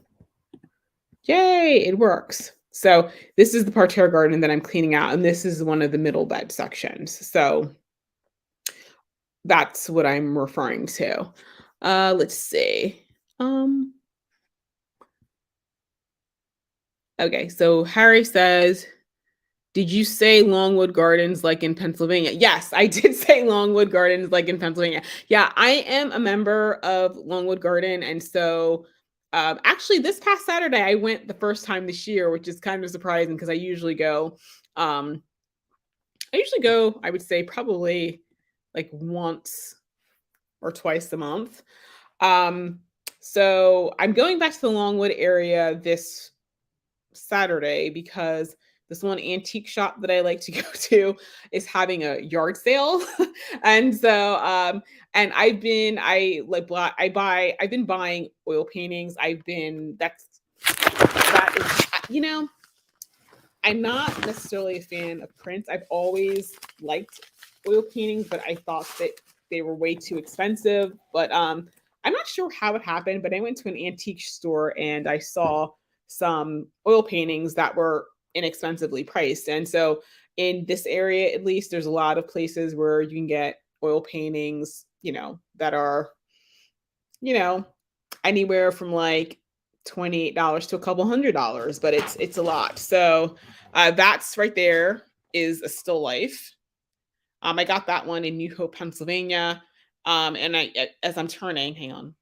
Yay, it works. So this is the parterre garden that I'm cleaning out, and this is one of the middle bed sections. So that's what I'm referring to. Let's see. Okay, so Harry says, did you say Longwood Gardens like in Pennsylvania? Yes, I did say Longwood Gardens like in Pennsylvania. Yeah, I am a member of Longwood Garden. And so actually this past Saturday, I went the first time this year, which is kind of surprising because I would say probably like once or twice a month. So I'm going back to the Longwood area this Saturday because this one antique shop that I like to go to is having a yard sale. And so and I've been buying oil paintings. That is, I'm not necessarily a fan of prints. I've always liked oil paintings, but I thought that they were way too expensive. But I'm not sure how it happened, but I went to an antique store and I saw some oil paintings that were inexpensively priced. And so in this area, at least, there's a lot of places where you can get oil paintings, that are, anywhere from like $28 to a couple $100, but it's a lot. So that's right there is a still life. I got that one in New Hope, Pennsylvania. And as I'm turning, hang on,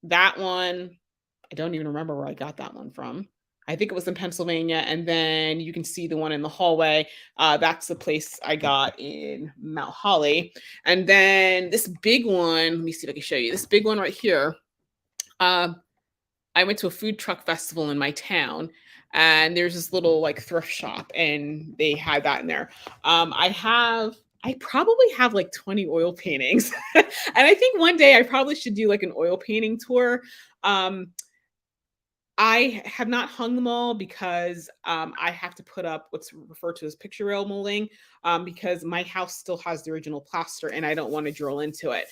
that one, I don't even remember where I got that one from. I think it was in Pennsylvania. And then you can see the one in the hallway. That's the place I got in Mount Holly. And then this big one, let me see if I can show you this big one right here. I went to a food truck festival in my town, and there's this little like thrift shop, and they had that in there. I probably have like 20 oil paintings. And I think one day I probably should do like an oil painting tour. I have not hung them all because I have to put up what's referred to as picture rail molding because my house still has the original plaster and I don't want to drill into it.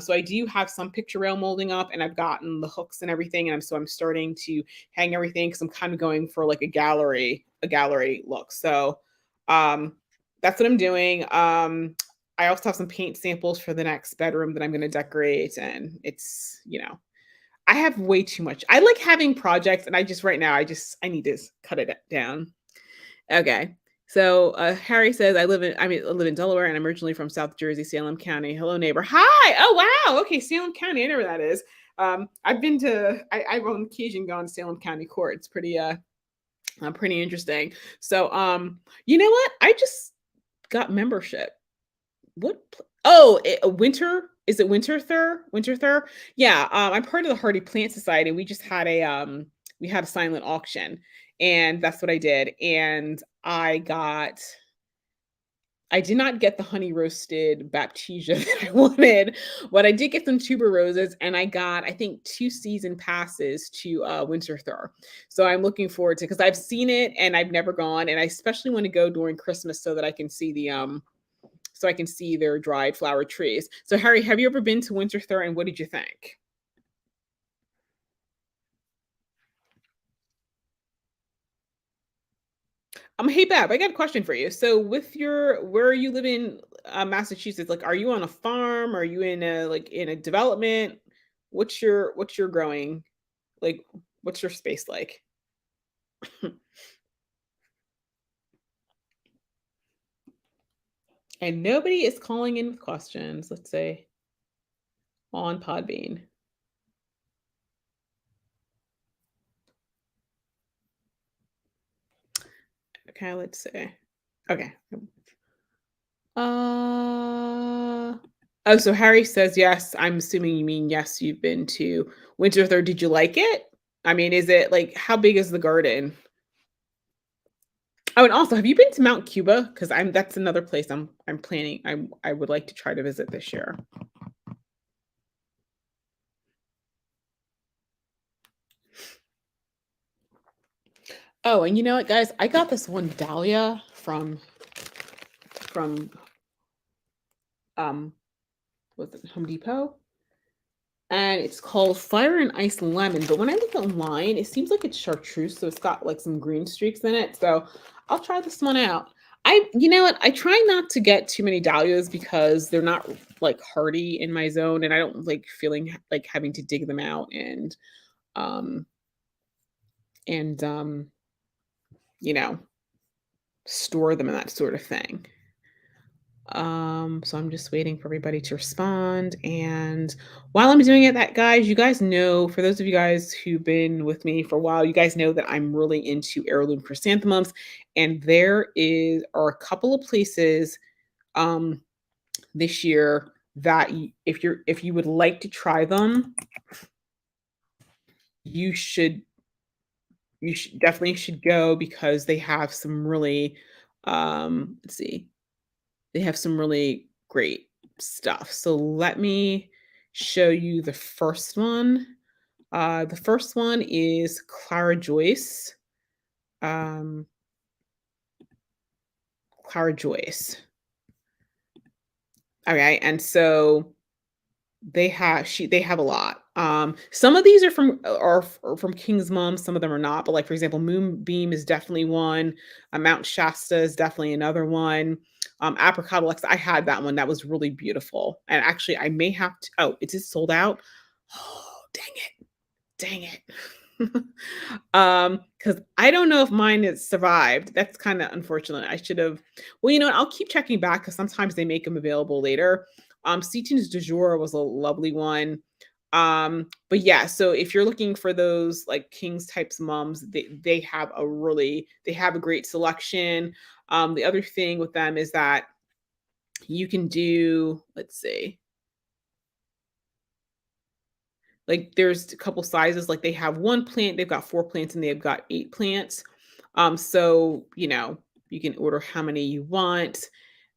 So I do have some picture rail molding up, and I've gotten the hooks and everything, and so I'm starting to hang everything because I'm kind of going for like a gallery look. So that's what I'm doing. I also have some paint samples for the next bedroom that I'm going to decorate, and it's I have way too much. I like having projects, and right now, I need to cut it down. Okay. So Harry says, I live in Delaware, and I'm originally from South Jersey, Salem County. Hello, neighbor. Hi. Oh, wow. Okay. Salem County. I know where that is. I've on occasion gone to Salem County Court. It's pretty interesting. So, you know what? I just got membership. Winter. Is it Winterthur? Winterthur? Yeah. I'm part of the Hardy Plant Society. We just had a silent auction, And that's what I did. And I did not get the honey roasted baptisia that I wanted, but I did get some tuber roses, and I got, I think, 2 season passes to, Winter Thur. So I'm looking forward to, because I've seen it and I've never gone, and I especially wanna go during Christmas so that I can see so I can see their dried flower trees. So Harry, have you ever been to Winter Thur, and what did you think? Hey Bab, I got a question for you. So with where you live in Massachusetts, like are you on a farm? Are you in a in a development? What's your growing? Like what's your space like? And nobody is calling in with questions, let's say, on Podbean. Okay, let's see. Okay. Oh, so Harry says yes. I'm assuming you mean yes, you've been to Winter Thur. Did you like it? I mean, is it like how big is the garden? Oh, and also, have you been to Mount Cuba? Because that's another place I'm planning. I would like to try to visit this year. Oh, and you know what, guys? I got this one dahlia from um was it Home Depot? And it's called Fire and Ice Lemon. But when I look online, it seems like it's chartreuse, so it's got like some green streaks in it. So I'll try this one out. You know what? I try not to get too many dahlias because they're not like hardy in my zone, and I don't like feeling like having to dig them out um and you know, store them and that sort of thing. So I'm just waiting for everybody to respond. And while I'm doing it, that guys, you guys know, for those of you guys who've been with me for a while, you guys know that I'm really into heirloom chrysanthemums. And are a couple of places um this year that if you would like to try them, you should definitely should go because they have some really let's see, they have some really great stuff. So let me show you the first one. The first one is Clara Joyce. Um, Clara Joyce. Okay, and so they have a lot. Some of these are from King's Mom, some of them are not, but like for example, Moonbeam is definitely one. Mount Shasta is definitely another one. Apricot Alexa, I had that one. That was really beautiful. And actually, I may have to. Oh, it is sold out. Oh, dang it! Dang it! Because I don't know if mine has survived. That's kind of unfortunate. I should have. Well, you know what? I'll keep checking back because sometimes they make them available later. Seaton's du jour was a lovely one. But yeah, so if you're looking for those like King's types mums, they have a great selection. The other thing with them is that you can do, let's see, like there's a couple sizes, like they have one plant, they've got 4 plants, and they've got 8 plants. So, you can order how many you want.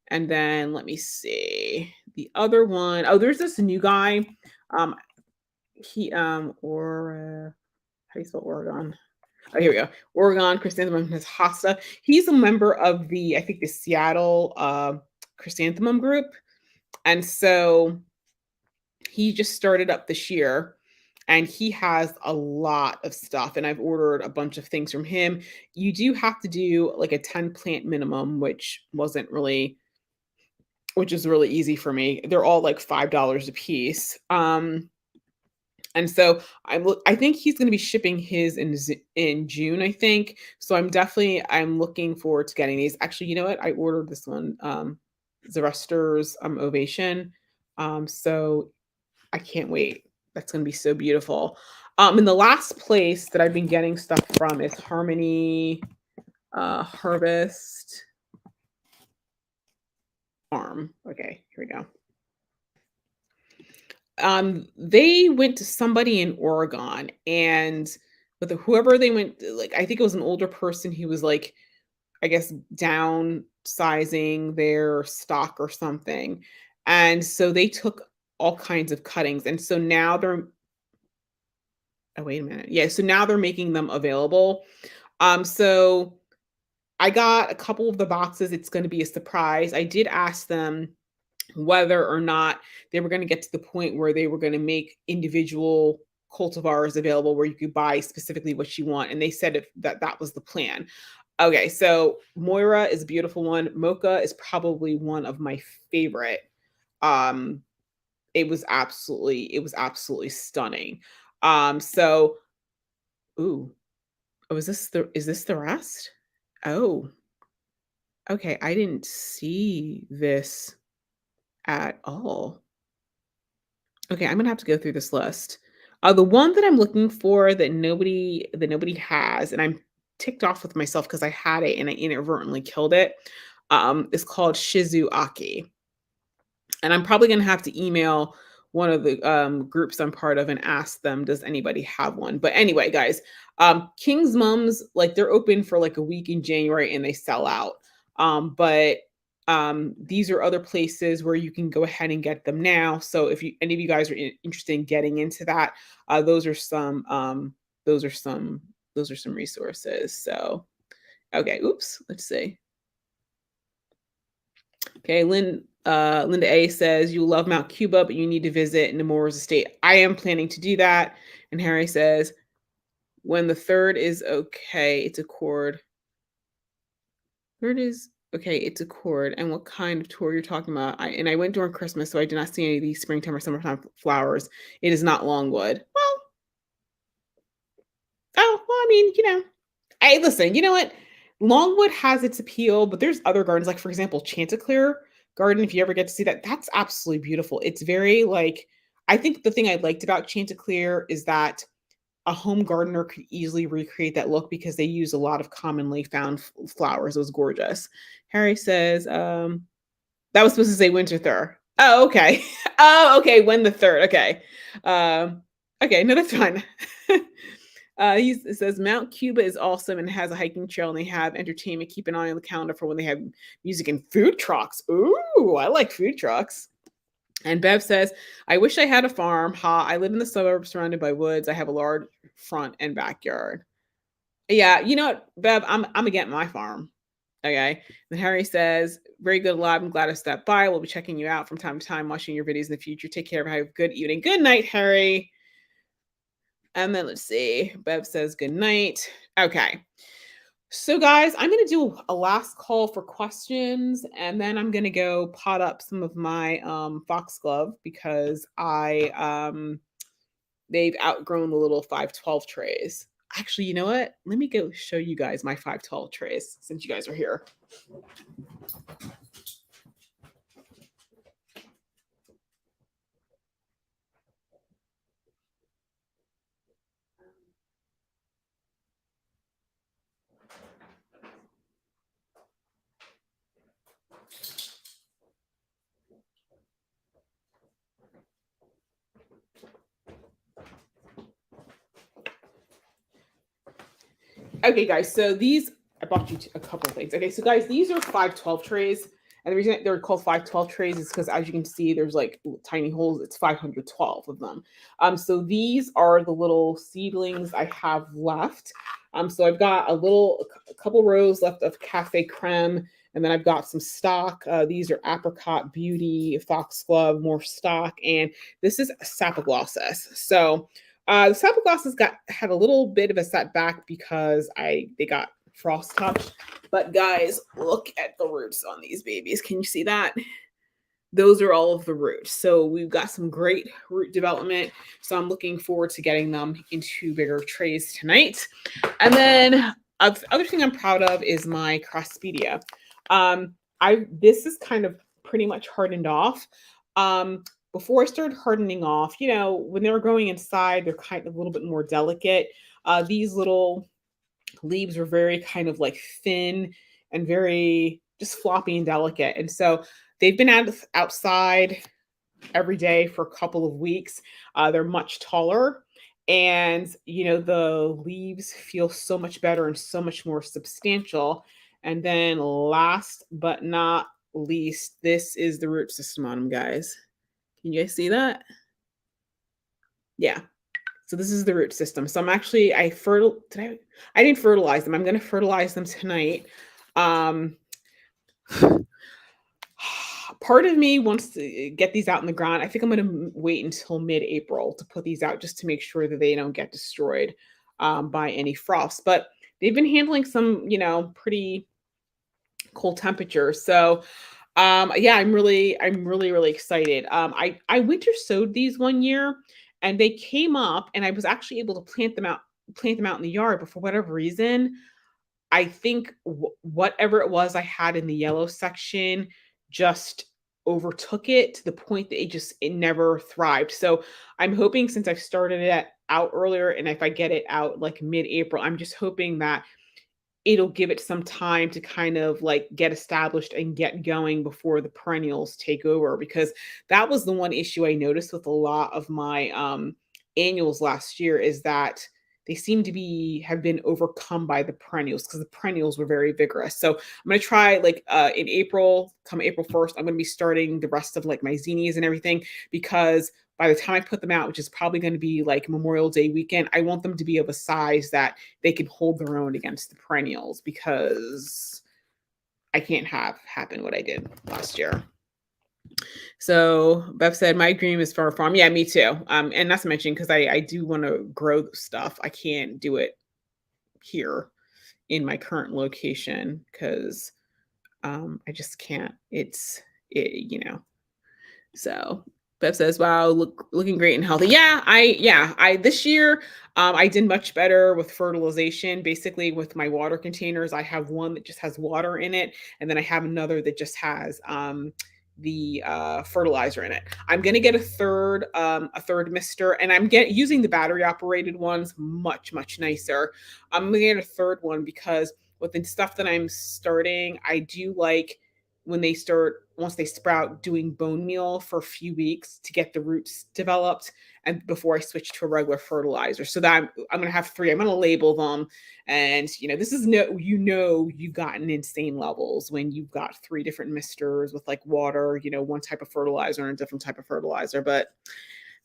And then let me see. The other one, oh, there's this new guy. Um, or how do you spell Oregon? Oh, here we go. Oregon Chrysanthemum Hosta. He's a member of I think the Seattle Chrysanthemum group. And so he just started up this year and he has a lot of stuff. And I've ordered a bunch of things from him. You do have to do like a 10 plant minimum, which is really easy for me. They're all like $5 a piece. And so I think he's going to be shipping his in June, I think. So I'm looking forward to getting these. Actually, you know what? I ordered this one, Zerester's Ovation. So I can't wait. That's going to be so beautiful. And the last place that I've been getting stuff from is Harmony Harvest Farm. Okay, here we go. They went to somebody in Oregon and whoever they went, like, I think it was an older person who was like, I guess, downsizing their stock or something. And so they took all kinds of cuttings. And so now they're, oh, wait a minute. Yeah. So now they're making them available. So I got a couple of the boxes. It's going to be a surprise. I did ask them whether or not they were going to get to the point where they were going to make individual cultivars available where you could buy specifically what you want. And they said that was the plan. Okay, so Moira is a beautiful one. Mocha is probably one of my favorite. Um, it was absolutely stunning. So ooh, oh, is this the rest? Oh, okay. I didn't see this at all. Okay, I'm gonna have to go through this list. The one that I'm looking for that nobody has, and I'm ticked off with myself because I had it and I inadvertently killed it, is called Shizuaki. And I'm probably gonna have to email one of the groups I'm part of and ask them, does anybody have one? But anyway, guys, King's Mums, like they're open for like a week in January and they sell out. But these are other places where you can go ahead and get them now. So if any of you guys are interested in getting into that, those are some those are some those are some resources. So okay, oops, let's see. Okay, Linda A says you love Mount Cuba, but you need to visit Nemours Estate. I am planning to do that. And Harry says, when the third is okay, it's a chord. Third is okay, it's a chord. And what kind of tour you're talking about? I went during Christmas, so I did not see any of these springtime or summertime flowers. It is not Longwood. Well, oh, well, I mean, hey, listen, you know what? Longwood has its appeal, but there's other gardens, like for example, Chanticleer Garden. If you ever get to see that, that's absolutely beautiful. It's very like, I think the thing I liked about Chanticleer is that a home gardener could easily recreate that look because they use a lot of commonly found flowers. It was gorgeous. Harry says, that was supposed to say winter third. Oh, okay. Oh, okay. When the third. Okay. Okay. No, that's fine. It says Mount Cuba is awesome and has a hiking trail and they have entertainment. Keep an eye on the calendar for when they have music and food trucks. Ooh, I like food trucks. And Bev says, I wish I had a farm. Ha, I live in the suburbs surrounded by woods. I have a large front and backyard. Yeah, you know what, Bev, I'm gonna get my farm. Okay. And Harry says, very good live. I'm glad I stopped by. We'll be checking you out from time to time, watching your videos in the future. Take care. Have a good evening. Good night, Harry. And then let's see. Bev says good night. Okay. So guys, I'm going to do a last call for questions and then I'm going to go pot up some of my foxglove because they've outgrown the little 512 trays. Actually, you know what? Let me go show you guys my 512 trays since you guys are here. Okay, guys, so I bought you a couple of things. Okay, so guys, these are 512 trays. And the reason they're called 512 trays is because as you can see, there's like tiny holes. It's 512 of them. So these are the little seedlings I have left. So I've got a couple rows left of Cafe Creme, and then I've got some stock. These are Apricot Beauty, Foxglove, more stock, and this is Sapoglossus. So the Sapoglossus had a little bit of a setback because they got frost touched. But guys, look at the roots on these babies. Can you see that? Those are all of the roots. So we've got some great root development. So I'm looking forward to getting them into bigger trays tonight. And then other thing I'm proud of is my Crospedia. This is kind of pretty much hardened off. Before I started hardening off, when they were growing inside, they're kind of a little bit more delicate. These little leaves were very kind of like thin and very just floppy and delicate. And so they've been outside every day for a couple of weeks. They're much taller. and the leaves feel so much better and so much more substantial. And then last but not least, this is the root system on them, guys. Can you guys see that? Yeah. So this is the root system. So I'm actually I didn't fertilize them. I'm going to fertilize them tonight. Um Part of me wants to get these out in the ground. I think I'm going to wait until mid-April to put these out just to make sure that they don't get destroyed by any frost. But they've been handling some, pretty cold temperatures. So yeah, I'm really excited. I winter sowed these one year and they came up and I was actually able to plant them out in the yard, but for whatever reason, I think whatever it was I had in the yellow section just overtook it to the point that it never thrived. So I'm hoping, since I've started it out earlier, and if I get it out like mid-April, I'm just hoping that it'll give it some time to kind of like get established and get going before the perennials take over, because that was the one issue I noticed with a lot of my annuals last year, is that they seem to have been overcome by the perennials, because the perennials were very vigorous. So I'm going to try, like, in April, come April 1st, I'm going to be starting the rest of like my zinnias and everything, because by the time I put them out, which is probably going to be like Memorial Day weekend, I want them to be of a size that they can hold their own against the perennials, because I can't have happen what I did last year. So Bev said, my dream is for a farm. Yeah, me too. And not to mention, because I do want to grow stuff. I can't do it here in my current location, because I just can't. So Bev says, "Wow, looking great and healthy." I this year I did much better with fertilization. Basically, with my water containers, I have one that just has water in it, and then I have another that just has the fertilizer in it. I'm gonna get a third mister, and I'm using the battery operated ones, much nicer. I'm gonna get a third one because with the stuff that I'm starting, I do like when they start once they sprout, doing bone meal for a few weeks to get the roots developed, and before I switch to a regular fertilizer. So that I'm going to have three. I'm going to label them, and this is no you've gotten insane levels when you've got three different misters with like water, one type of fertilizer and a different type of fertilizer, but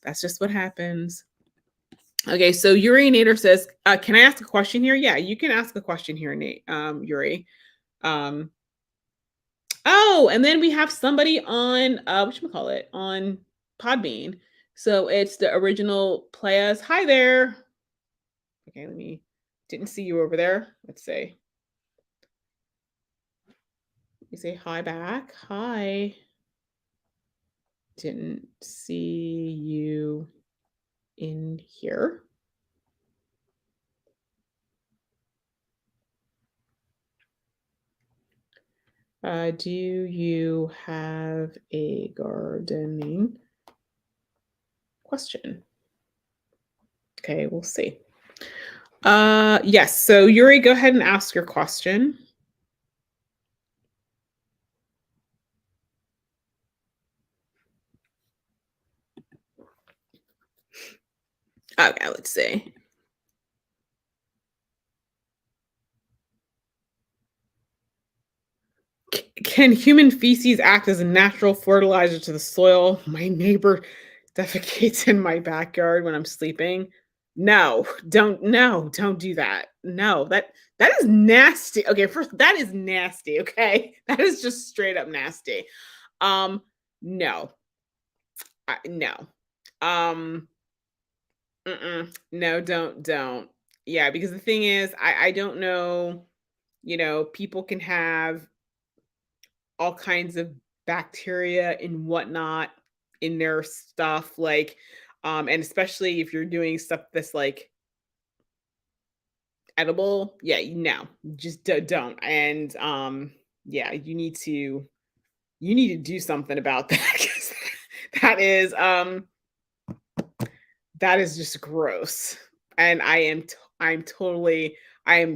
that's just what happens. Okay, so Urinator says, can I ask a question here? Yeah, you can ask a question here, Nate. Yuri. Oh, and then we have somebody on whatchamacallit, on Podbean. So it's the original players. Hi there. Okay, didn't see you over there. Let's say. You say hi back. Hi. Didn't see you in here. Do you have a gardening question? Okay, we'll see. Yes. So Yuri, go ahead and ask your question. Okay, let's see. Can human feces act as a natural fertilizer to the soil? My neighbor defecates in my backyard when I'm sleeping. No, don't do that. No, that is nasty. Okay, first, that is nasty, okay? That is just straight up nasty. Um no. No. Um no, don't. Yeah, because the thing is, I don't know, people can have all kinds of bacteria and whatnot in their stuff, like, and especially if you're doing stuff that's like edible, yeah, no, just don't. And yeah, you need to do something about that, 'cause that is that is just gross. And I am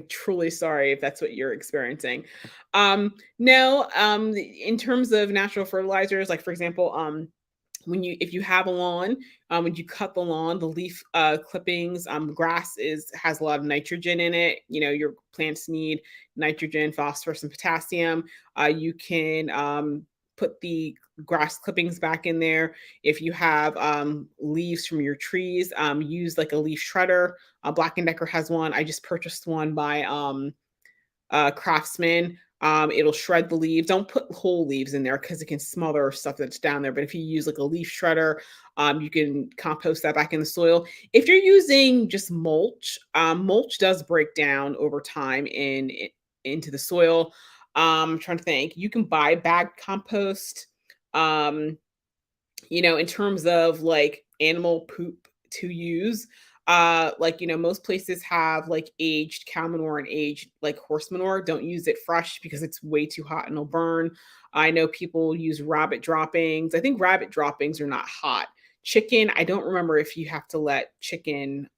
truly sorry if that's what you're experiencing. No, in terms of natural fertilizers, like, for example, when you if you have a lawn, when you cut the lawn, the leaf clippings, grass is has a lot of nitrogen in it. Your plants need nitrogen, phosphorus, and potassium. You can put the grass clippings back in there. If you have leaves from your trees, use like a leaf shredder. Black and Decker has one. I just purchased one by Craftsman. It'll shred the leaves. Don't put whole leaves in there because it can smother stuff that's down there. But if you use like a leaf shredder, you can compost that back in the soil. If you're using just mulch, mulch does break down over time into the soil. I'm trying to think. You can buy bagged compost. Um, in terms of like animal poop to use, like, most places have like aged cow manure and aged like horse manure. Don't use it fresh because it's way too hot and it'll burn. I know people use rabbit droppings. I think rabbit droppings are not hot. Chicken, I don't remember if you have to let chicken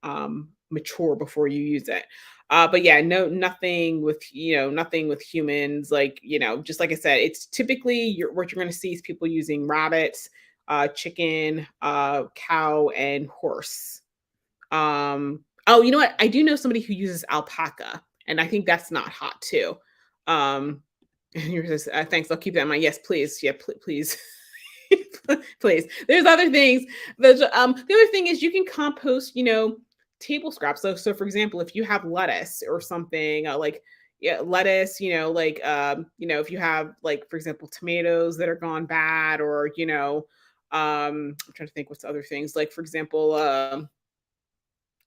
mature before you use it. But yeah, no, nothing with humans. Like, just like I said, it's typically what you're going to see is people using rabbits, chicken, cow, and horse. Oh, you know what? I do know somebody who uses alpaca, and I think that's not hot too. Um, and yours is, thanks. I'll keep that in mind. Yes, please. Yeah, please. Please. There's other things. The other thing is you can compost, table scraps. So for example, if you have lettuce or something, like, yeah, lettuce, like, if you have like, for example, tomatoes that are gone bad, or, I'm trying to think what's other things. Like, for example,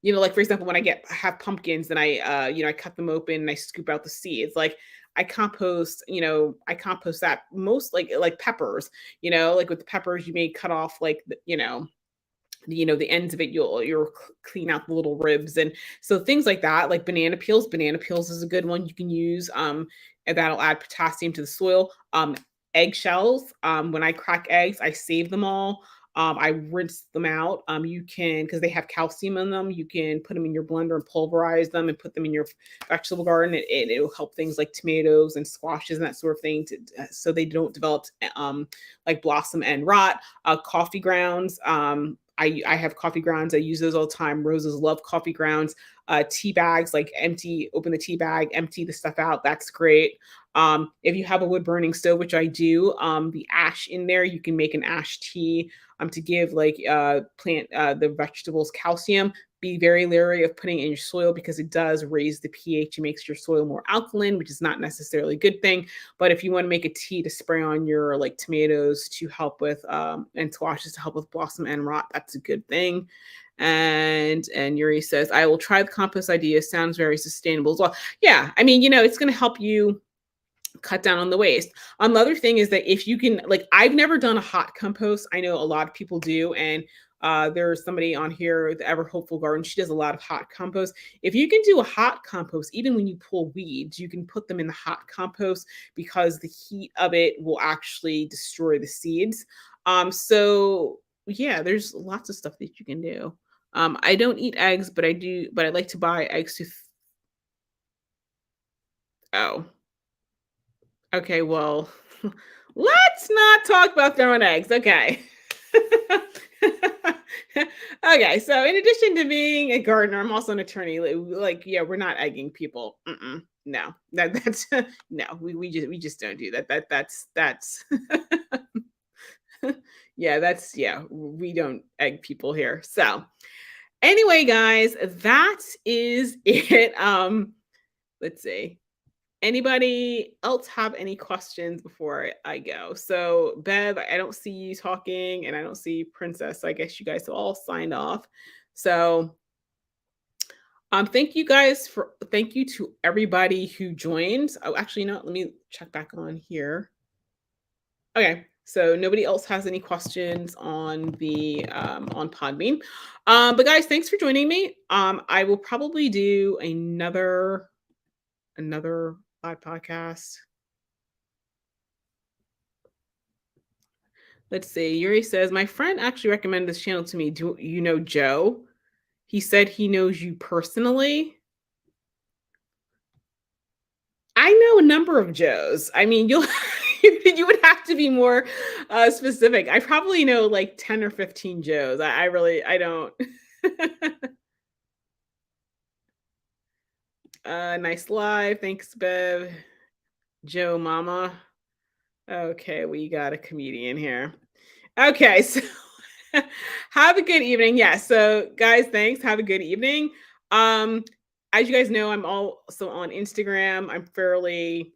like, for example, when have pumpkins and I cut them open and I scoop out the seeds. Like, I compost that most, like peppers, like with the peppers, you may cut off like the ends of it. You'll clean out the little ribs, and so things like that, like banana peels is a good one you can use, and that'll add potassium to the soil. Eggshells, when I crack eggs, I save them all. I rinse them out. You can, because they have calcium in them, you can put them in your blender and pulverize them and put them in your vegetable garden. It'll help things like tomatoes and squashes and that sort of thing, so they don't develop like blossom and rot. Coffee grounds, I have coffee grounds. I use those all the time. Roses love coffee grounds. Tea bags, like open the tea bag, empty the stuff out. That's great. If you have a wood burning stove, which I do, the ash in there, you can make an ash tea, to give like plant the vegetables calcium. Be very leery of putting it in your soil because it does raise the pH. It makes your soil more alkaline, which is not necessarily a good thing. But if you want to make a tea to spray on your like tomatoes to help with and squashes to help with blossom and rot, that's a good thing. And Yuri says, I will try the compost idea. Sounds very sustainable as well. Yeah, I mean, it's going to help you cut down on the waste. The other thing is that if you can, like, I've never done a hot compost. I know a lot of people do, and there's somebody on here, the Ever Hopeful Garden. She does a lot of hot compost. If you can do a hot compost, even when you pull weeds, you can put them in the hot compost because the heat of it will actually destroy the seeds. So yeah, there's lots of stuff that you can do. I don't eat eggs, but I like to buy eggs oh, okay, well, let's not talk about throwing eggs. Okay. Okay, so in addition to being a gardener, I'm also an attorney. Like, yeah, we're not egging people. No, that's no. We just don't do that. That's yeah, yeah. We don't egg people here. So anyway, guys, that is it. Let's see. Anybody else have any questions before I go? So, Bev, I don't see you talking, and I don't see Princess. So I guess you guys have all signed off. So, thank you to everybody who joined. Oh, actually, no, let me check back on here. Okay, so nobody else has any questions on the on Podbean. But guys, thanks for joining me. I will probably do another live podcast. Let's see. Yuri says, my friend actually recommended this channel to me. Do you know Joe? He said he knows you personally. I know a number of Joes. I mean, you would have to be more specific. I probably know like 10 or 15 Joes. I really, I don't. Nice live. Thanks, Bev. Joe Mama. Okay, we got a comedian here. Okay, so have a good evening. Yeah, so guys, thanks. Have a good evening. Um, as you guys know, I'm also on Instagram. I'm fairly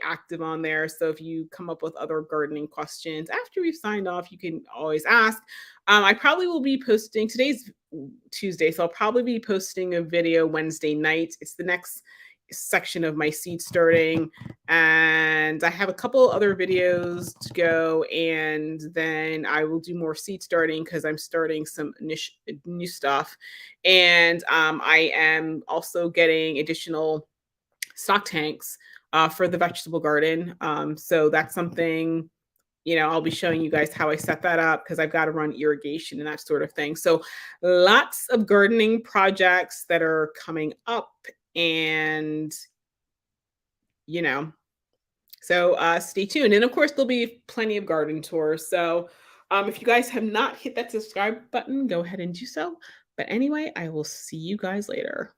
active on there. So if you come up with other gardening questions after we've signed off, you can always ask. I probably will be posting today's Tuesday, so I'll probably be posting a video Wednesday night. It's the next section of my seed starting, and I have a couple other videos to go, and then I will do more seed starting because I'm starting some new stuff, and I am also getting additional stock tanks for the vegetable garden. So that's something, I'll be showing you guys how I set that up because I've got to run irrigation and that sort of thing. So lots of gardening projects that are coming up, and, you know, so stay tuned. And of course, there'll be plenty of garden tours. So if you guys have not hit that subscribe button, go ahead and do so. But anyway, I will see you guys later.